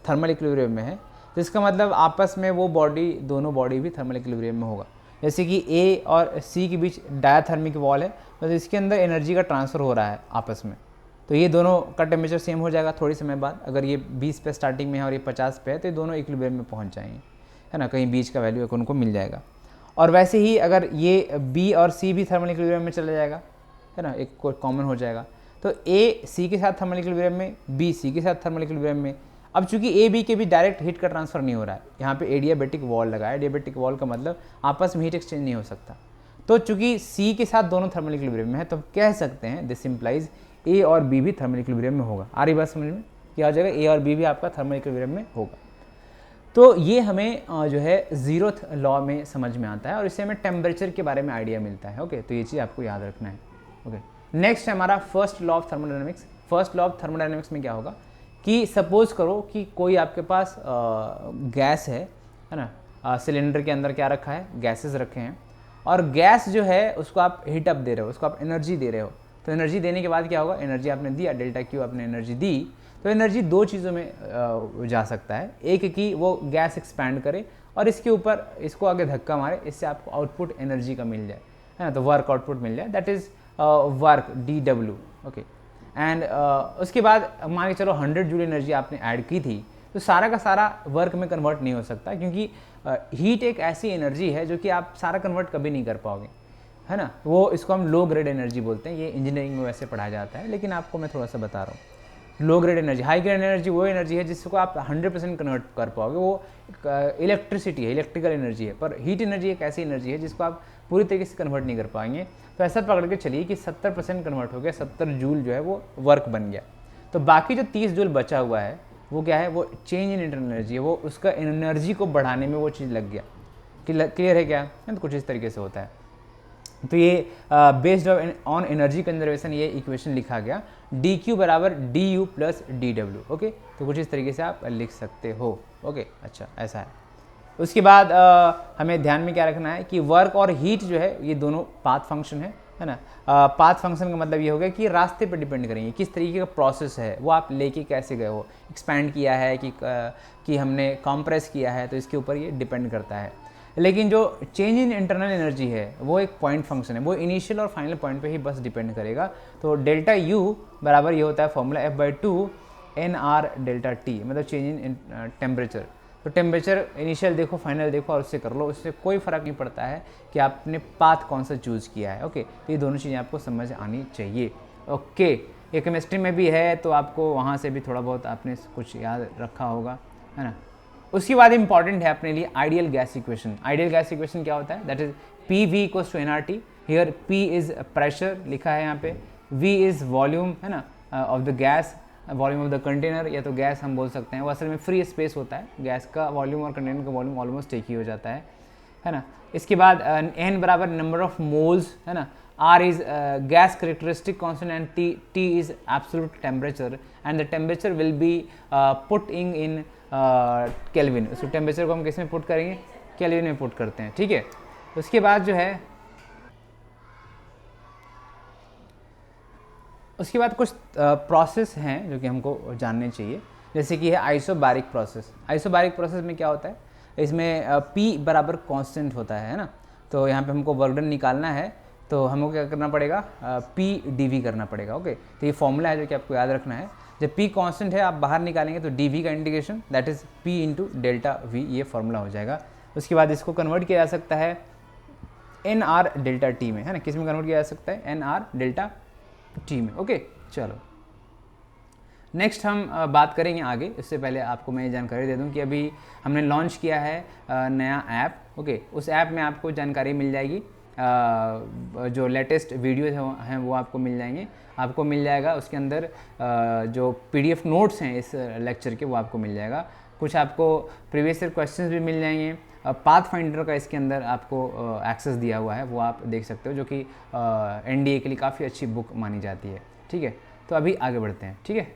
थर्मल इक्विलिब्रियम में है, तो इसका मतलब आपस में वो बॉडी, दोनों बॉडी भी थर्मल इक्विलिब्रियम में होगा। जैसे कि A और C के बीच डायाथर्मिक वॉल है, तो इसके अंदर एनर्जी का ट्रांसफ़र हो रहा है आपस में, तो ये दोनों का टेम्परेचर सेम हो जाएगा थोड़ी समय बाद। अगर ये 20 पे स्टार्टिंग में है और ये 50 पे है तो ये दोनों इक्विलिब्रियम में पहुंच जाएंगे, है ना, कहीं बीच का वैल्यू उनको मिल जाएगा। और वैसे ही अगर ये बी और सी भी थर्मल इक्विलिब्रियम में चला जाएगा, है ना, एक कॉमन हो जाएगा, तो ए सी के साथ थर्मल इक्विलिब्रियम में, बी सी के साथ थर्मल इक्विलिब्रियम में। अब चूंकि ए बी के भी डायरेक्ट हीट का ट्रांसफर नहीं हो रहा है, यहाँ पे एडियाबेटिक वॉल लगा है। एडियाबेटिक वॉल का मतलब आपस में हीट एक्सचेंज नहीं हो सकता। तो चूंकि सी के साथ दोनों थर्मल इक्विलिब्रियम में है, तो कह सकते हैं दिस इंप्लाइज ए और बी भी थर्मल इक्विलिब्रियम में होगा। आ रही बात समझ में? क्या हो जाएगा, ए और बी भी आपका थर्मल इक्विलिब्रियम में होगा। तो ये हमें जो है 0th लॉ में समझ में आता है और इससे हमें टेम्परेचर के बारे में आइडिया मिलता है। ओके, तो ये चीज़ आपको याद रखना है। ओके, नेक्स्ट है हमारा first law of thermodynamics. First law of thermodynamics में क्या होगा कि सपोज करो कि कोई आपके पास गैस है ना, सिलेंडर के अंदर क्या रखा है, गैसेस रखे हैं, और गैस जो है उसको आप हीटअप दे रहे हो, उसको आप एनर्जी दे रहे हो। तो एनर्जी देने के बाद क्या होगा, एनर्जी आपने दिया, डेल्टा क्यू आपने एनर्जी दी, तो एनर्जी दो चीज़ों में जा सकता है। एक कि वो गैस एक्सपैंड करे और इसके ऊपर इसको आगे धक्का मारे, इससे आपको आउटपुट एनर्जी का मिल जाए, है ना, तो वर्क आउटपुट मिल जाए, that is work DW। Okay, and उसके बाद मान के चलो 100 जूल एनर्जी आपने ऐड की थी, तो सारा का सारा वर्क में कन्वर्ट नहीं हो सकता, क्योंकि हीट एक ऐसी एनर्जी है जो कि आप सारा कन्वर्ट कभी नहीं कर पाओगे, है ना। वो इसको हम लो ग्रेड एनर्जी बोलते हैं। ये इंजीनियरिंग में वैसे पढ़ाया जाता है, लेकिन आपको मैं थोड़ा सा बता रहा हूँ। Low grade energy, high grade energy वो एनर्जी है जिसको आप 100% कन्वर्ट कर पाओगे, वो इलेक्ट्रिसिटी है, इलेक्ट्रिकल एनर्जी है। पर हीट एनर्जी एक ऐसी एनर्जी है जिसको आप पूरी तरीके से कन्वर्ट नहीं कर पाएंगे। तो ऐसा पकड़ के चलिए कि 70% कन्वर्ट हो गया, 70 जूल जो है वो वर्क बन गया। तो बाकी जो 30 जूल बचा हुआ है वो क्या है, वो चेंज इन इंटरनल एनर्जी है, वो उसका एनर्जी को बढ़ाने में वो चीज़ लग गया। क्लियर है क्या? तो कुछ इस तरीके से होता है। तो ये बेस्ड ऑन एनर्जी कंजर्वेशन ये इक्वेशन लिखा गया, dq बराबर du प्लस dw। ओके, तो कुछ इस तरीके से आप लिख सकते हो। ओके, अच्छा ऐसा है। उसके बाद हमें ध्यान में क्या रखना है कि वर्क और हीट जो है ये दोनों पाथ फंक्शन है ना। पाथ फंक्शन का मतलब ये हो गया कि रास्ते पर डिपेंड करेंगे, किस तरीके का प्रोसेस है, वो आप लेके कैसे गए हो, एक्सपैंड किया है कि हमने कॉम्प्रेस किया है, तो इसके ऊपर ये डिपेंड करता है। लेकिन जो चेंज इन इंटरनल एनर्जी है वो एक पॉइंट फंक्शन है, वो इनिशियल और फाइनल पॉइंट पे ही बस डिपेंड करेगा। तो डेल्टा यू बराबर ये होता है formula F/2 NR delta T, मतलब चेंज इन टेम्परेचर। तो टेम्परेचर इनिशियल देखो, फाइनल देखो और उससे कर लो, उससे कोई फ़र्क नहीं पड़ता है कि आपने पाथ कौन सा चूज़ किया है। ओके, तो ये दोनों चीज़ें आपको समझ आनी चाहिए। ओके, ये केमिस्ट्री में भी है तो आपको वहाँ से भी थोड़ा बहुत आपने कुछ याद रखा होगा, है ना। उसके बाद इंपॉर्टेंट है अपने लिए ideal gas equation. Ideal gas equation क्या होता है, that is PV = nRT। Here P is pressure लिखा है यहाँ पे, V इज वॉल्यूम, है ना, of the gas, volume of the container, या तो गैस हम बोल सकते हैं। वो असल में फ्री स्पेस होता है, गैस का वॉल्यूम और कंटेनर का वॉल्यूम ऑलमोस्ट एक ही हो जाता है ना। इसके बाद N बराबर नंबर ऑफ मोल्स, है ना। R is gas characteristic constant and T is absolute temperature and the temperature will be put in kelvin. उसको टेम्परेचर को हम किस में पुट करेंगे, केल्विन में पुट करते हैं, ठीक है। उसके बाद जो है, उसके बाद कुछ प्रोसेस हैं जो कि हमको जानने चाहिए, जैसे कि है आइसोबारिक प्रोसेस। आइसोबारिक प्रोसेस में क्या होता है, इसमें P बराबर कांस्टेंट होता है ना। तो यहाँ पे हमको वर्क डन निकालना है, तो हमको क्या करना पड़ेगा, PdV करना पड़ेगा। ओके, तो ये फॉर्मूला है जो कि आपको याद रखना है। जब P कांस्टेंट है आप बाहर निकालेंगे तो dV का integration that is P into delta V, ये फॉर्मूला हो जाएगा। उसके बाद इसको कन्वर्ट किया जा सकता है NR डेल्टा T में, है ना। किस में कन्वर्ट किया जा सकता है, NR डेल्टा T में। ओके, चलो नेक्स्ट हम बात करेंगे आगे। इससे पहले आपको मैं ये जानकारी दे दूं कि अभी हमने लॉन्च किया है नया ऐप। ओके, उस ऐप में आपको जानकारी मिल जाएगी, जो लेटेस्ट वीडियोज हैं वो आपको मिल जाएंगे। आपको मिल जाएगा उसके अंदर जो PDF नोट्स हैं इस लेक्चर के, वो आपको मिल जाएगा। कुछ आपको प्रीवियस ईयर क्वेश्चंस भी मिल जाएंगे। पाथ फाइंडर का इसके अंदर आपको एक्सेस दिया हुआ है, वो आप देख सकते हो, जो कि NDA के लिए काफ़ी अच्छी बुक मानी जाती है, ठीक है। तो अभी आगे बढ़ते हैं, ठीक है,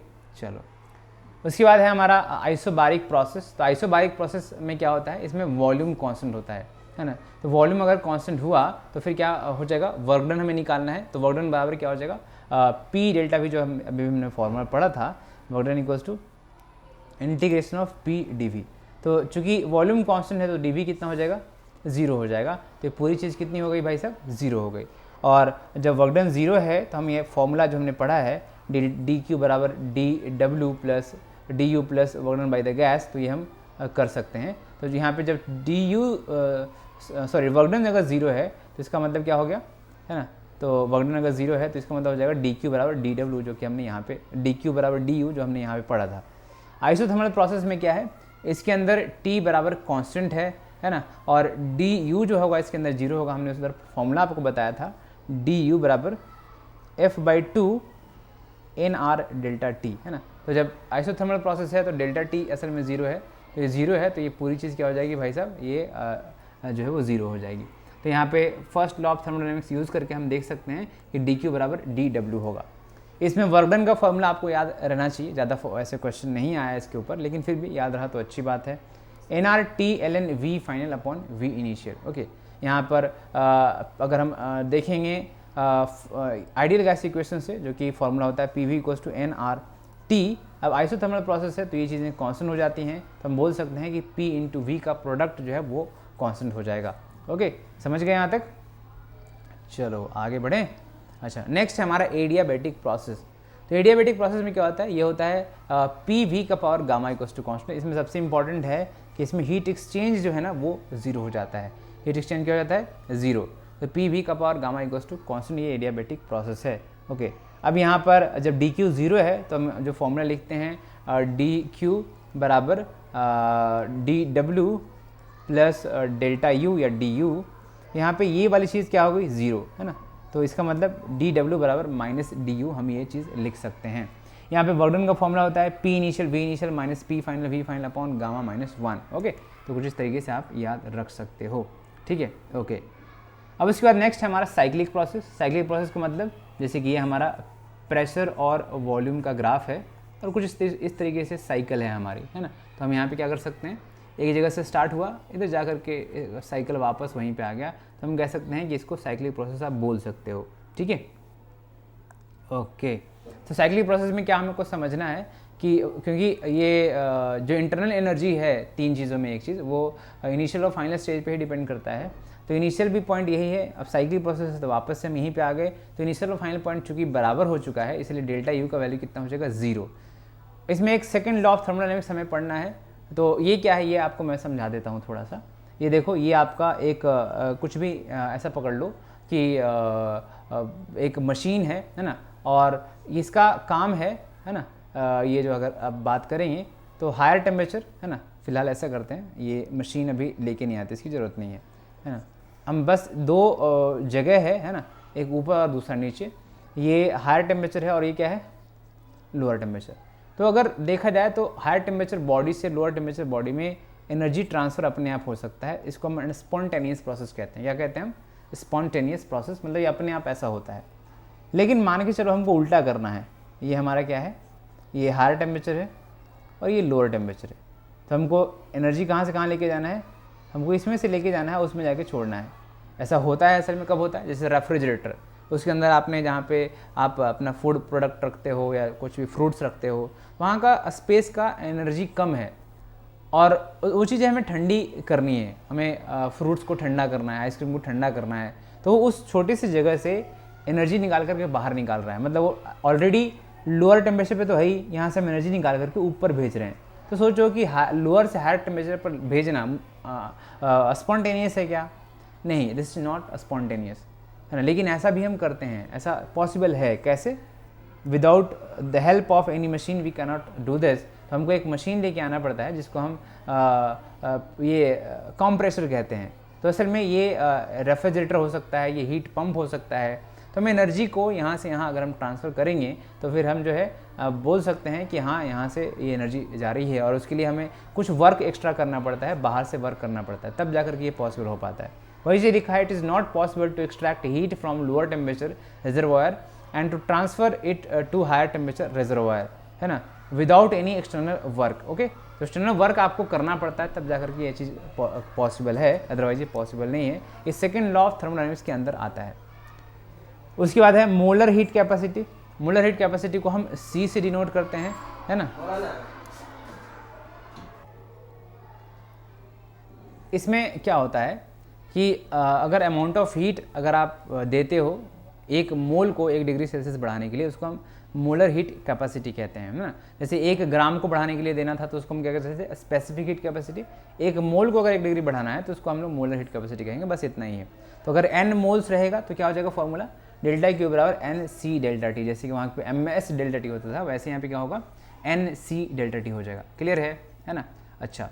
चलो। उसके बाद है हमारा आइसोबारिक प्रोसेस। तो आइसोबारिक प्रोसेस में क्या होता है, इसमें वॉल्यूम कांस्टेंट होता है ना। तो वॉल्यूम अगर कांस्टेंट हुआ तो फिर क्या हो जाएगा, वर्क डन हमें निकालना है। तो वर्क डन बराबर क्या हो जाएगा, P डेल्टा V, जो हम अभी हमने फॉर्मूला पढ़ा था, work done equals to integration of PdV। तो चूंकि वॉल्यूम कांस्टेंट है तो dV कितना हो जाएगा, 0 हो जाएगा। तो पूरी चीज़ कितनी हो गई भाई साहब, 0 हो गई। और जब वर्क डन 0 है तो हम ये फॉर्मूला जो हमने पढ़ा है डी क्यू बराबर D W plus D you plus work done by the gas, तो ये हम कर सकते हैं। तो यहाँ पे जब डी यू वर्क डन अगर 0 है तो इसका मतलब क्या हो गया, है ना, तो वर्क डन अगर 0 है तो इसका मतलब हो जाएगा डी क्यू बराबर डी डब्ल्यू, जो कि हमने यहाँ पे डी क्यू बराबर डी यू जो हमने यहाँ पे पढ़ा था। आइसोथर्मल प्रोसेस में क्या है, इसके अंदर T बराबर कांस्टेंट है ना, और डी यू जो होगा इसके अंदर 0 होगा। हमने उस तरफ फॉर्मूला आपको बताया था, डी यू बराबर F/2 NR डेल्टा टी, है ना। तो जब आइसोथर्मल प्रोसेस है तो डेल्टा टी असल में 0 है, तो ये 0 है तो ये पूरी चीज़ क्या हो जाएगी भाई साहब, ये जो है वो 0 हो जाएगी। तो यहाँ पे first law of thermodynamics use करके हम देख सकते हैं कि डी क्यू बराबर डी डब्ल्यू होगा। इसमें वर्क डन का फॉर्मूला आपको याद रहना चाहिए, ज़्यादा ऐसे क्वेश्चन नहीं आया इसके ऊपर, लेकिन फिर भी याद रहा तो अच्छी बात है। NRT/ln V final upon V initial. Okay, यहाँ पर अगर हम देखेंगे आइडियल गैस इक्वेशन से, जो कि फॉर्मूला होता है PV = NRT। अब आइसोथर्मल प्रोसेस है तो ये चीज़ें कांस्टेंट हो जाती हैं, तो हम बोल सकते हैं कि P × V का प्रोडक्ट जो है वो कांस्टेंट हो जाएगा। ओके, समझ गए यहाँ तक? चलो आगे बढ़ें। अच्छा, नेक्स्ट है हमारा एडियाबैटिक प्रोसेस। तो एडियाबैटिक प्रोसेस में क्या होता है, ये होता है PV का power gamma equals to constant. इसमें सबसे इंपॉर्टेंट है कि इसमें हीट एक्सचेंज जो है ना वो 0 हो जाता है। हीट एक्सचेंज क्या हो जाता है, 0। तो PV का power gamma equals to constant, ये एडियाबैटिक प्रोसेस है। ओके, अब यहाँ पर जब DQ 0 है तो हम जो फॉर्मूला लिखते हैं DQ बराबर DW प्लस डेल्टा U या DU। यहाँ पे ये वाली चीज़ क्या हो गई, 0, है ना। तो इसका मतलब DW बराबर -DU, हम ये चीज़ लिख सकते हैं। यहाँ पे वर्क डन का फॉर्मूला होता है P initial V initial minus P final V final upon gamma -1। Okay, तो कुछ इस तरीके से आप याद रख सकते हो, ठीक है। ओके, अब इसके बाद नेक्स्ट है हमारा साइक्लिक प्रोसेस। साइक्लिक प्रोसेस का मतलब जैसे कि ये हमारा प्रेशर और वॉल्यूम का ग्राफ है और कुछ इस तरीके से साइकिल है हमारी, है ना। तो हम यहाँ पे क्या कर सकते हैं, एक जगह से स्टार्ट हुआ, इधर जा कर के साइकिल वापस वहीं पे आ गया, तो हम कह सकते हैं कि इसको साइक्लिक प्रोसेस आप बोल सकते हो, ठीक है। ओके, तो साइक्लिक प्रोसेस में क्या हमको समझना है कि क्योंकि ये जो इंटरनल एनर्जी है तीन चीज़ों में एक चीज़, वो इनिशियल और फाइनल स्टेज पे ही डिपेंड करता है। तो इनिशियल भी पॉइंट यही है। अब साइक्लिक प्रोसेस तो वापस से हम यहीं पे आ गए, तो इनिशियल और फाइनल पॉइंट चूंकि बराबर हो चुका है, इसलिए डेल्टा यू का वैल्यू कितना हो जाएगा, 0। इसमें एक सेकंड लॉ ऑफ थर्मोडायनेमिक्स हमें पढ़ना है। तो ये क्या है, ये आपको मैं समझा देता हूँ थोड़ा सा। ये देखो, ये आपका एक कुछ भी ऐसा पकड़ लो कि एक मशीन है ना, और इसका काम है ना, ये जो अगर आप बात करेंगे तो हायर टेम्परेचर, है ना। फिलहाल ऐसा करते हैं, ये मशीन अभी लेके नहीं आती, इसकी ज़रूरत नहीं है ना। हम बस दो जगह है ना, एक ऊपर और दूसरा नीचे। ये हायर टेम्परेचर है और ये क्या है, लोअर टेम्परेचर। तो अगर देखा जाए तो हायर टेम्परेचर बॉडी से लोअर टेम्परेचर बॉडी में एनर्जी ट्रांसफ़र अपने आप हो सकता है। इसको हम स्पॉन्टेनियस प्रोसेस कहते हैं। क्या कहते हैं हम, स्पॉन्टेनियस प्रोसेस, मतलब ये अपने आप ऐसा होता है। लेकिन मान के चलो हमको उल्टा करना है, ये हमारा क्या है, ये हायर टेम्परेचर है और ये लोअर टेम्परेचर है। तो हमको एनर्जी कहाँ से कहाँ लेके जाना है, हमको इसमें से लेके जाना है, उसमें जाके छोड़ना है। ऐसा होता है असल में, कब होता है, जैसे रेफ्रिजरेटर, उसके अंदर आपने जहाँ पे आप अपना फूड प्रोडक्ट रखते हो या कुछ भी फ्रूट्स रखते हो, वहाँ का स्पेस का एनर्जी कम है और वो चीज़ें हमें ठंडी करनी है, हमें फ्रूट्स को ठंडा करना है, आइसक्रीम को ठंडा करना है। तो उस छोटी सी जगह से एनर्जी निकाल करके बाहर निकाल रहा है, मतलब वो ऑलरेडी लोअर टेम्परेचर पे तो है ही, यहाँ से हम एनर्जी निकाल करके ऊपर भेज रहे हैं। तो सोचो कि लोअर से हायर टेम्परेचर पर भेजना स्पॉन्टेनियस है क्या, नहीं, दिस इज नॉट स्पॉन्टेनियस, है ना। लेकिन ऐसा भी हम करते हैं, ऐसा पॉसिबल है। कैसे, without the help of any machine we can not do this. तो हमको एक मशीन लेके आना पड़ता है जिसको हम ये कंप्रेसर कहते हैं। तो असल में ये रेफ्रिजरेटर हो सकता है, ये हीट पंप हो सकता है। तो हम एनर्जी को यहाँ से यहाँ अगर हम ट्रांसफ़र करेंगे तो फिर हम जो है बोल सकते हैं कि हाँ, यहाँ से ये एनर्जी जा रही है, और उसके लिए हमें कुछ वर्क एक्स्ट्रा करना पड़ता है, बाहर से वर्क करना पड़ता है, तब जाकर के ये पॉसिबल हो पाता है। वही से लिखा है, it is not possible to extract heat from lower temperature reservoir and to transfer it to higher temperature reservoir, है ना, without any external work. Okay, तो एक्सटर्नल वर्क आपको करना पड़ता है, तब जाकर के ये चीज़ पॉसिबल है, अदरवाइज ये पॉसिबल नहीं है। ये सेकेंड लॉ ऑफ थर्मोडायनेमिक्स के अंदर आता है। उसके बाद है molar heat capacity. Molar heat capacity को हम C से डिनोट करते हैं, है ना। इसमें क्या होता है कि अगर अमाउंट ऑफ हीट अगर आप देते हो एक मोल को 1 डिग्री सेल्सियस बढ़ाने के लिए उसको हम मोलर हीट कैपेसिटी कहते हैं, है ना। जैसे 1 ग्राम को बढ़ाने के लिए देना था तो उसको हम क्या कहते थे, स्पेसिफिक हीट कैपेसिटी। 1 मोल को अगर 1 डिग्री बढ़ाना है तो उसको हम लोग मोलर हीट कैपेसिटी कहेंगे, बस इतना ही है। तो अगर n मोल्स रहेगा तो क्या हो जाएगा फॉर्मूला, डेल्टा क्यू बराबर एन सी डेल्टा टी। जैसे कि वहाँ पे MS डेल्टा टी होता था, वैसे यहाँ पे क्या होगा, NC डेल्टा टी हो जाएगा। क्लियर है ना। अच्छा,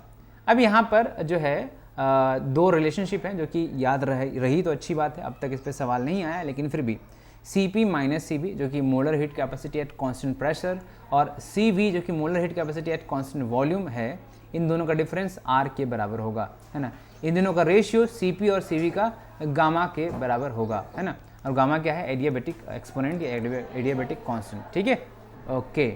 अब यहाँ पर जो है दो रिलेशनशिप हैं जो कि याद रही तो अच्छी बात है, अब तक इस पर सवाल नहीं आया, लेकिन फिर भी Cp माइनस Cv जो कि molar heat capacity at constant pressure और Cv जो कि molar heat capacity at constant volume है, इन दोनों का डिफरेंस R के बराबर होगा, है ना। इन दोनों का रेशियो Cp और Cv का गामा के बराबर होगा, है ना। और गामा क्या है, एडियाबेटिक एक्सपोनेंट या एडियाबेटिक कांस्टेंट, ठीक है। ओके,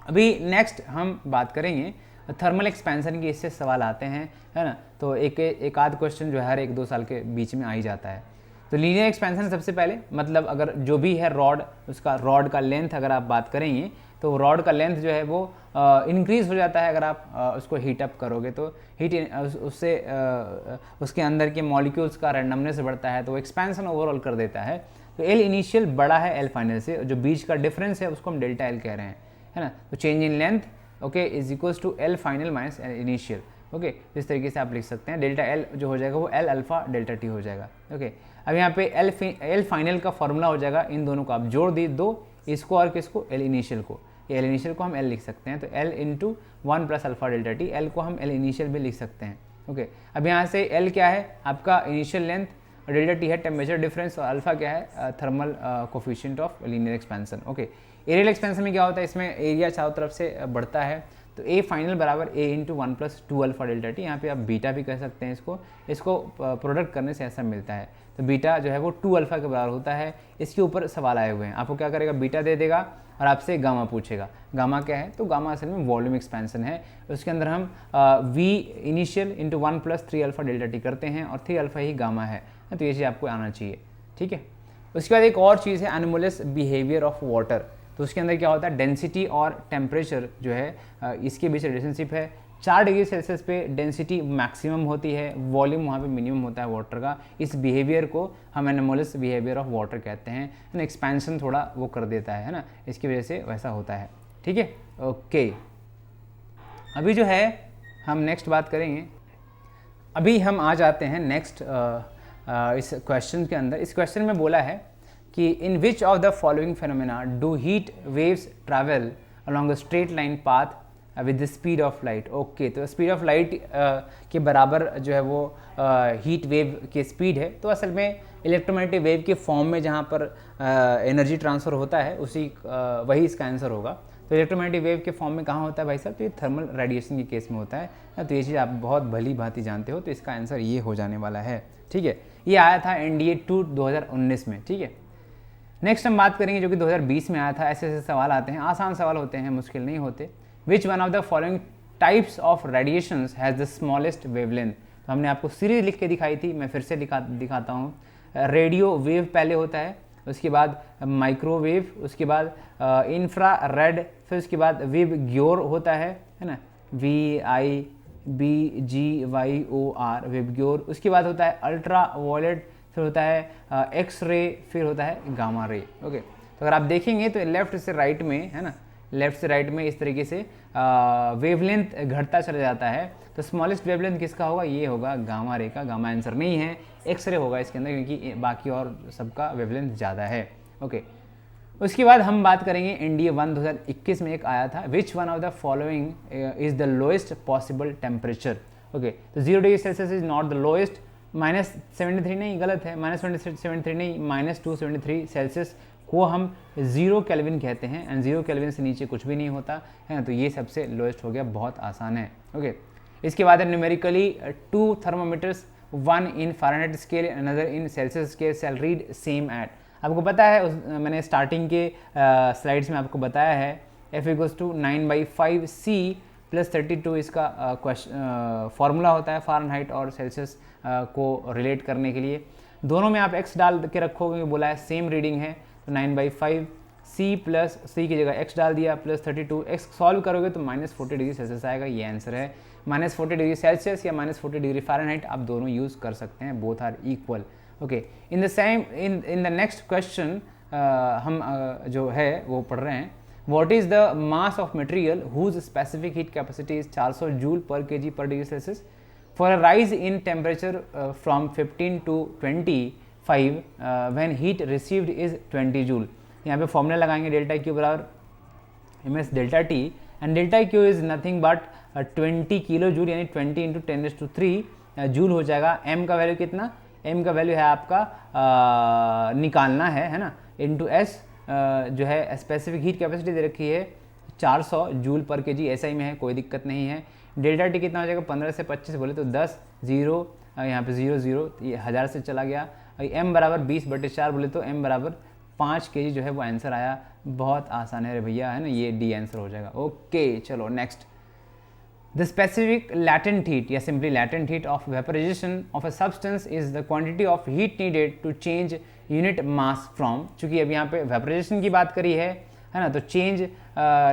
अभी नेक्स्ट हम बात करेंगे थर्मल एक्सपेंशन की, इससे सवाल आते हैं, है ना। तो एक आध क्वेश्चन जो है हर 1-2 साल के बीच में आ ही जाता है। तो लीनियर एक्सपेंशन सबसे पहले, मतलब अगर जो भी है रॉड, उसका रॉड का लेंथ अगर आप बात करेंगे तो रॉड का लेंथ जो है वो इंक्रीज़ हो जाता है अगर आप उसको हीट अप करोगे, तो उससे उसके अंदर के मॉलिक्यूल्स का रैंडमनेस बढ़ता है, तो वो एक्सपेंशन ओवरऑल कर देता है। तो एल इनिशियल बड़ा है एल फाइनल से, जो बीच का डिफरेंस है उसको हम डेल्टा एल कह रहे हैं, है ना। तो change in length okay is equals to L final minus L initial. Okay, इस तरीके से आप लिख सकते हैं। डेल्टा एल जो हो जाएगा वो एल अल्फा डेल्टा टी हो जाएगा। ओके, अब यहाँ पे एल फाइनल का फॉर्मूला हो जाएगा, इन दोनों को आप जोड़ दी दो, इसको और किसको, एल इनिशियल को। एल इनिशियल को हम एल लिख सकते हैं, तो L into 1 plus alpha delta T, L को हम एल इनिशियल भी लिख सकते हैं। ओके, अब यहाँ से एल क्या है आपका इनिशियल लेंथ, और डेल्टा टी है टेम्परेचर डिफरेंस, और अल्फा क्या है thermal coefficient of linear expansion. Okay, areal expansion में क्या होता है, इसमें एरिया चारों तरफ से बढ़ता है, तो ए फाइनल बराबर A into 1 plus 2 alpha delta T. यहाँ पे आप बीटा भी कह सकते हैं इसको प्रोडक्ट करने से ऐसा मिलता है। तो बीटा जो है वो 2 अल्फा के बराबर होता है। इसके ऊपर सवाल आए हुए हैं, आपको क्या करेगा, बीटा दे देगा और आपसे गामा पूछेगा। गामा क्या है, तो गामा असल में वॉल्यूम एक्सपेंशन है, उसके अंदर हम V initial into 1 plus 3 alpha delta T करते हैं, और 3 अल्फा ही गामा है, तो ये चीज़ आपको आना चाहिए, ठीक है। उसके बाद एक और चीज़ है एनोमलस बिहेवियर ऑफ वाटर। तो उसके अंदर क्या होता है, डेंसिटी और टेम्परेचर जो है इसके बीच रिलेशनशिप है। 4 डिग्री सेल्सियस पे डेंसिटी मैक्सिमम होती है, वॉल्यूम वहाँ पे मिनिमम होता है वाटर का। इस बिहेवियर को हम एनोमलस बिहेवियर ऑफ वाटर कहते हैं, है ना। एक्सपेंशन थोड़ा वो कर देता है ना, इसकी वजह से वैसा होता है, ठीक है। ओके, अभी जो है हम नेक्स्ट बात करेंगे। अभी हम आ जाते हैं नेक्स्ट इस क्वेश्चन के अंदर। इस क्वेश्चन में बोला है कि in which of the following phenomena do heat waves travel along a straight line path with the speed of light. Okay, तो स्पीड ऑफ लाइट के बराबर जो है वो हीट वेव की स्पीड है। तो असल में इलेक्ट्रोमैग्नेटिक वेव के फॉर्म में जहाँ पर एनर्जी ट्रांसफ़र होता है वही इसका आंसर होगा। तो इलेक्ट्रोमैग्नेटिक वेव के फॉर्म में कहाँ होता है भाई साहब, तो ये थर्मल रेडिएशन के केस में होता है ना। तो ये चीज़ आप बहुत भली भांति जानते हो, तो इसका आंसर ये हो जाने वाला है, ठीक है। ये आया था NDA 2 2019 में, ठीक है। नेक्स्ट हम बात करेंगे जो कि 2020 में आया था। ऐसे सवाल आते हैं, आसान सवाल होते हैं, मुश्किल नहीं होते। Which one of the following types of radiations has the smallest wavelength. तो हमने आपको सीरीज लिख के दिखाई थी, मैं फिर से दिखाता हूँ। रेडियो वेव पहले होता है, उसके बाद माइक्रोवेव, उसके बाद इंफ्रा रेड, फिर उसके बाद विब ग्योर होता है ना, VIBGYOR विब ग्योर। उसके बाद होता है अल्ट्रा वायलेट, फिर होता है एक्स रे, फिर होता है गामा रे। ओके, तो अगर आप देखेंगे तो लेफ्ट से राइट में, है ना, लेफ्ट से राइट में इस तरीके से वेवलेंथ घटता चला जाता है। तो स्मॉलेस्ट वेवलेंथ किसका होगा, ये होगा गामा रे का। गामा आंसर नहीं है, एक्स रे होगा इसके अंदर, क्योंकि बाकी और सबका वेवलेंथ ज़्यादा है। ओके, उसके बाद हम बात करेंगे NDA 1 2021 में एक आया था, which one of the following is the lowest possible temperature. Okay, तो 0 degree Celsius is not the lowest, -73 नहीं, गलत है, -73 नहीं, -273 सेल्सियस को हम 0 केल्विन कहते हैं, एंड 0 केल्विन से नीचे कुछ भी नहीं होता है ना। तो ये सबसे लोएस्ट हो गया, बहुत आसान है। ओके, इसके बाद है numerically 2 thermometers, 1 in Fahrenheit scale, another in Celsius scale, shall read same at. आपको पता है मैंने स्टार्टिंग के स्लाइड्स में आपको बताया है, F = 9/5 C + 32 इसका फॉर्मूला होता है फ़ारेनहाइट और सेल्सियस को रिलेट करने के लिए। दोनों में आप x डाल के रखोगे, बोला है सेम रीडिंग है, तो 9/5 C की जगह x डाल दिया + 32, x सॉल्व करोगे तो -40 डिग्री सेल्सियस आएगा, ये आंसर है। -40 डिग्री सेल्सियस या -40 डिग्री फ़ारेनहाइट आप दोनों यूज़ कर सकते हैं, both are equal. Okay, in the next question हम जो है वो पढ़ रहे हैं, what is the mass of material whose specific heat capacity is 400 joule per KG per degree Celsius for a rise in temperature from 15 to 25 when heat received is 20 joule. यहाँ पे formula लगाएंगे डेल्टा क्यू बराबर M S delta T, and delta Q is nothing but 20 kilo joule, यानी 20 into 10⁻³ joule हो जाएगा। M का value कितना, M का वैल्यू है आपका निकालना है ना, इंटू एस जो है स्पेसिफिक हीट कैपेसिटी दे रखी है 400 जूल पर केजी, ऐसा ही में है, कोई दिक्कत नहीं है। डेल्टा टी कितना हो जाएगा, 15 से 25 बोले तो 10, 0 यहाँ पे 0 0, ये 1000 से चला गया। एम बराबर 20/4 बोले तो एम बराबर 5 केजी जो है वो आंसर आया। बहुत आसान है रे भैया, है ना, ये डी आंसर हो जाएगा। ओके चलो next, the specific latent heat या simply latent heat of vaporisation of a substance is the quantity of heat needed to change unit mass from, चूंकि अब यहाँ पे वेपराइजेशन की बात करी है ना, तो change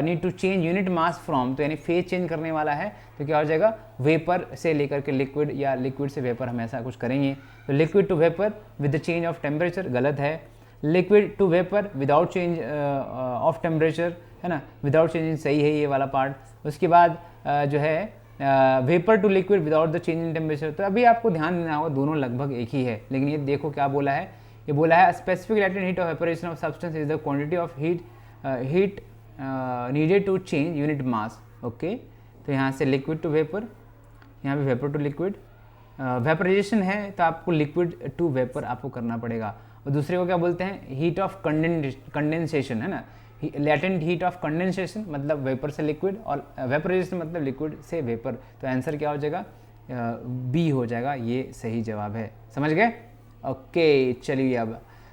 need to change unit mass from, तो यानी फेज चेंज करने वाला है, तो क्या हो जाएगा, वेपर से लेकर के लिक्विड या लिक्विड से वेपर, हम ऐसा कुछ करेंगे। तो liquid to vapour with the change of temperature गलत है, liquid to vapour without change of temperature, है ना, विदाउट चेंजिंग सही है ये वाला पार्ट। उसके बाद जो है vapour to liquid without the change in temperature, तो अभी आपको ध्यान देना होगा, दोनों लगभग एक ही है, लेकिन ये देखो क्या बोला है, ये बोला है specific latent heat of vaporisation of substance is the quantity of heat needed to change unit mass. Okay, तो यहाँ से लिक्विड टू वेपर, यहाँ पे वेपर टू लिक्विड, वेपराइजेशन है तो आपको लिक्विड टू वेपर आपको करना पड़ेगा। और दूसरे को क्या बोलते हैं, हीट ऑफ कंडेंसेशन, है ना, लैटेंट हीट ऑफ कंडेंसेशन मतलब वेपर से लिक्विड, और वेपराइजेशन मतलब लिक्विड से वेपर। तो आंसर क्या हो जाएगा, बी हो जाएगा, ये सही जवाब है। समझ गए? ओके चलिए,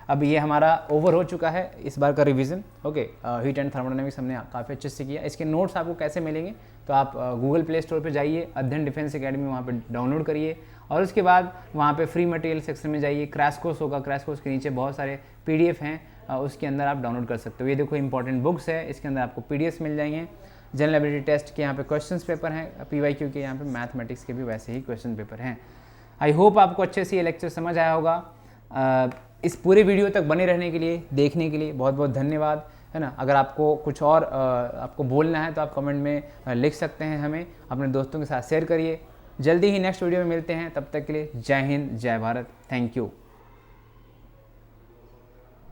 अब ये हमारा ओवर हो चुका है इस बार का revision. Okay, heat and thermodynamics हमने काफ़ी अच्छे से किया। इसके नोट्स आपको कैसे मिलेंगे, तो आप गूगल प्ले स्टोर पे जाइए, अध्ययन डिफेंस एकेडमी, वहाँ पे डाउनलोड करिए, और उसके बाद वहाँ पे फ्री मटेरियल सेक्शन में जाइए, क्रैश कोर्स होगा, क्रैश कोर्स के नीचे बहुत सारे PDF हैं, उसके अंदर आप डाउनलोड कर सकते हो। ये देखो इंपॉर्टेंट बुक्स है, इसके अंदर आपको PDFs मिल जाएंगे। जनरल एबिलिटी टेस्ट के यहाँ पे क्वेश्चंस पेपर हैं, PYQ के यहाँ पे मैथमेटिक्स के भी वैसे ही क्वेश्चन पेपर हैं। आई होप आपको अच्छे से ये लेक्चर समझ आया होगा। इस पूरे वीडियो तक बने रहने के लिए, देखने के लिए बहुत बहुत धन्यवाद, है ना। अगर आपको कुछ और आपको बोलना है तो आप कमेंट में लिख सकते हैं, हमें अपने दोस्तों के साथ शेयर करिए। जल्दी ही नेक्स्ट वीडियो में मिलते हैं, तब तक के लिए जय हिंद, जय भारत, थैंक यू।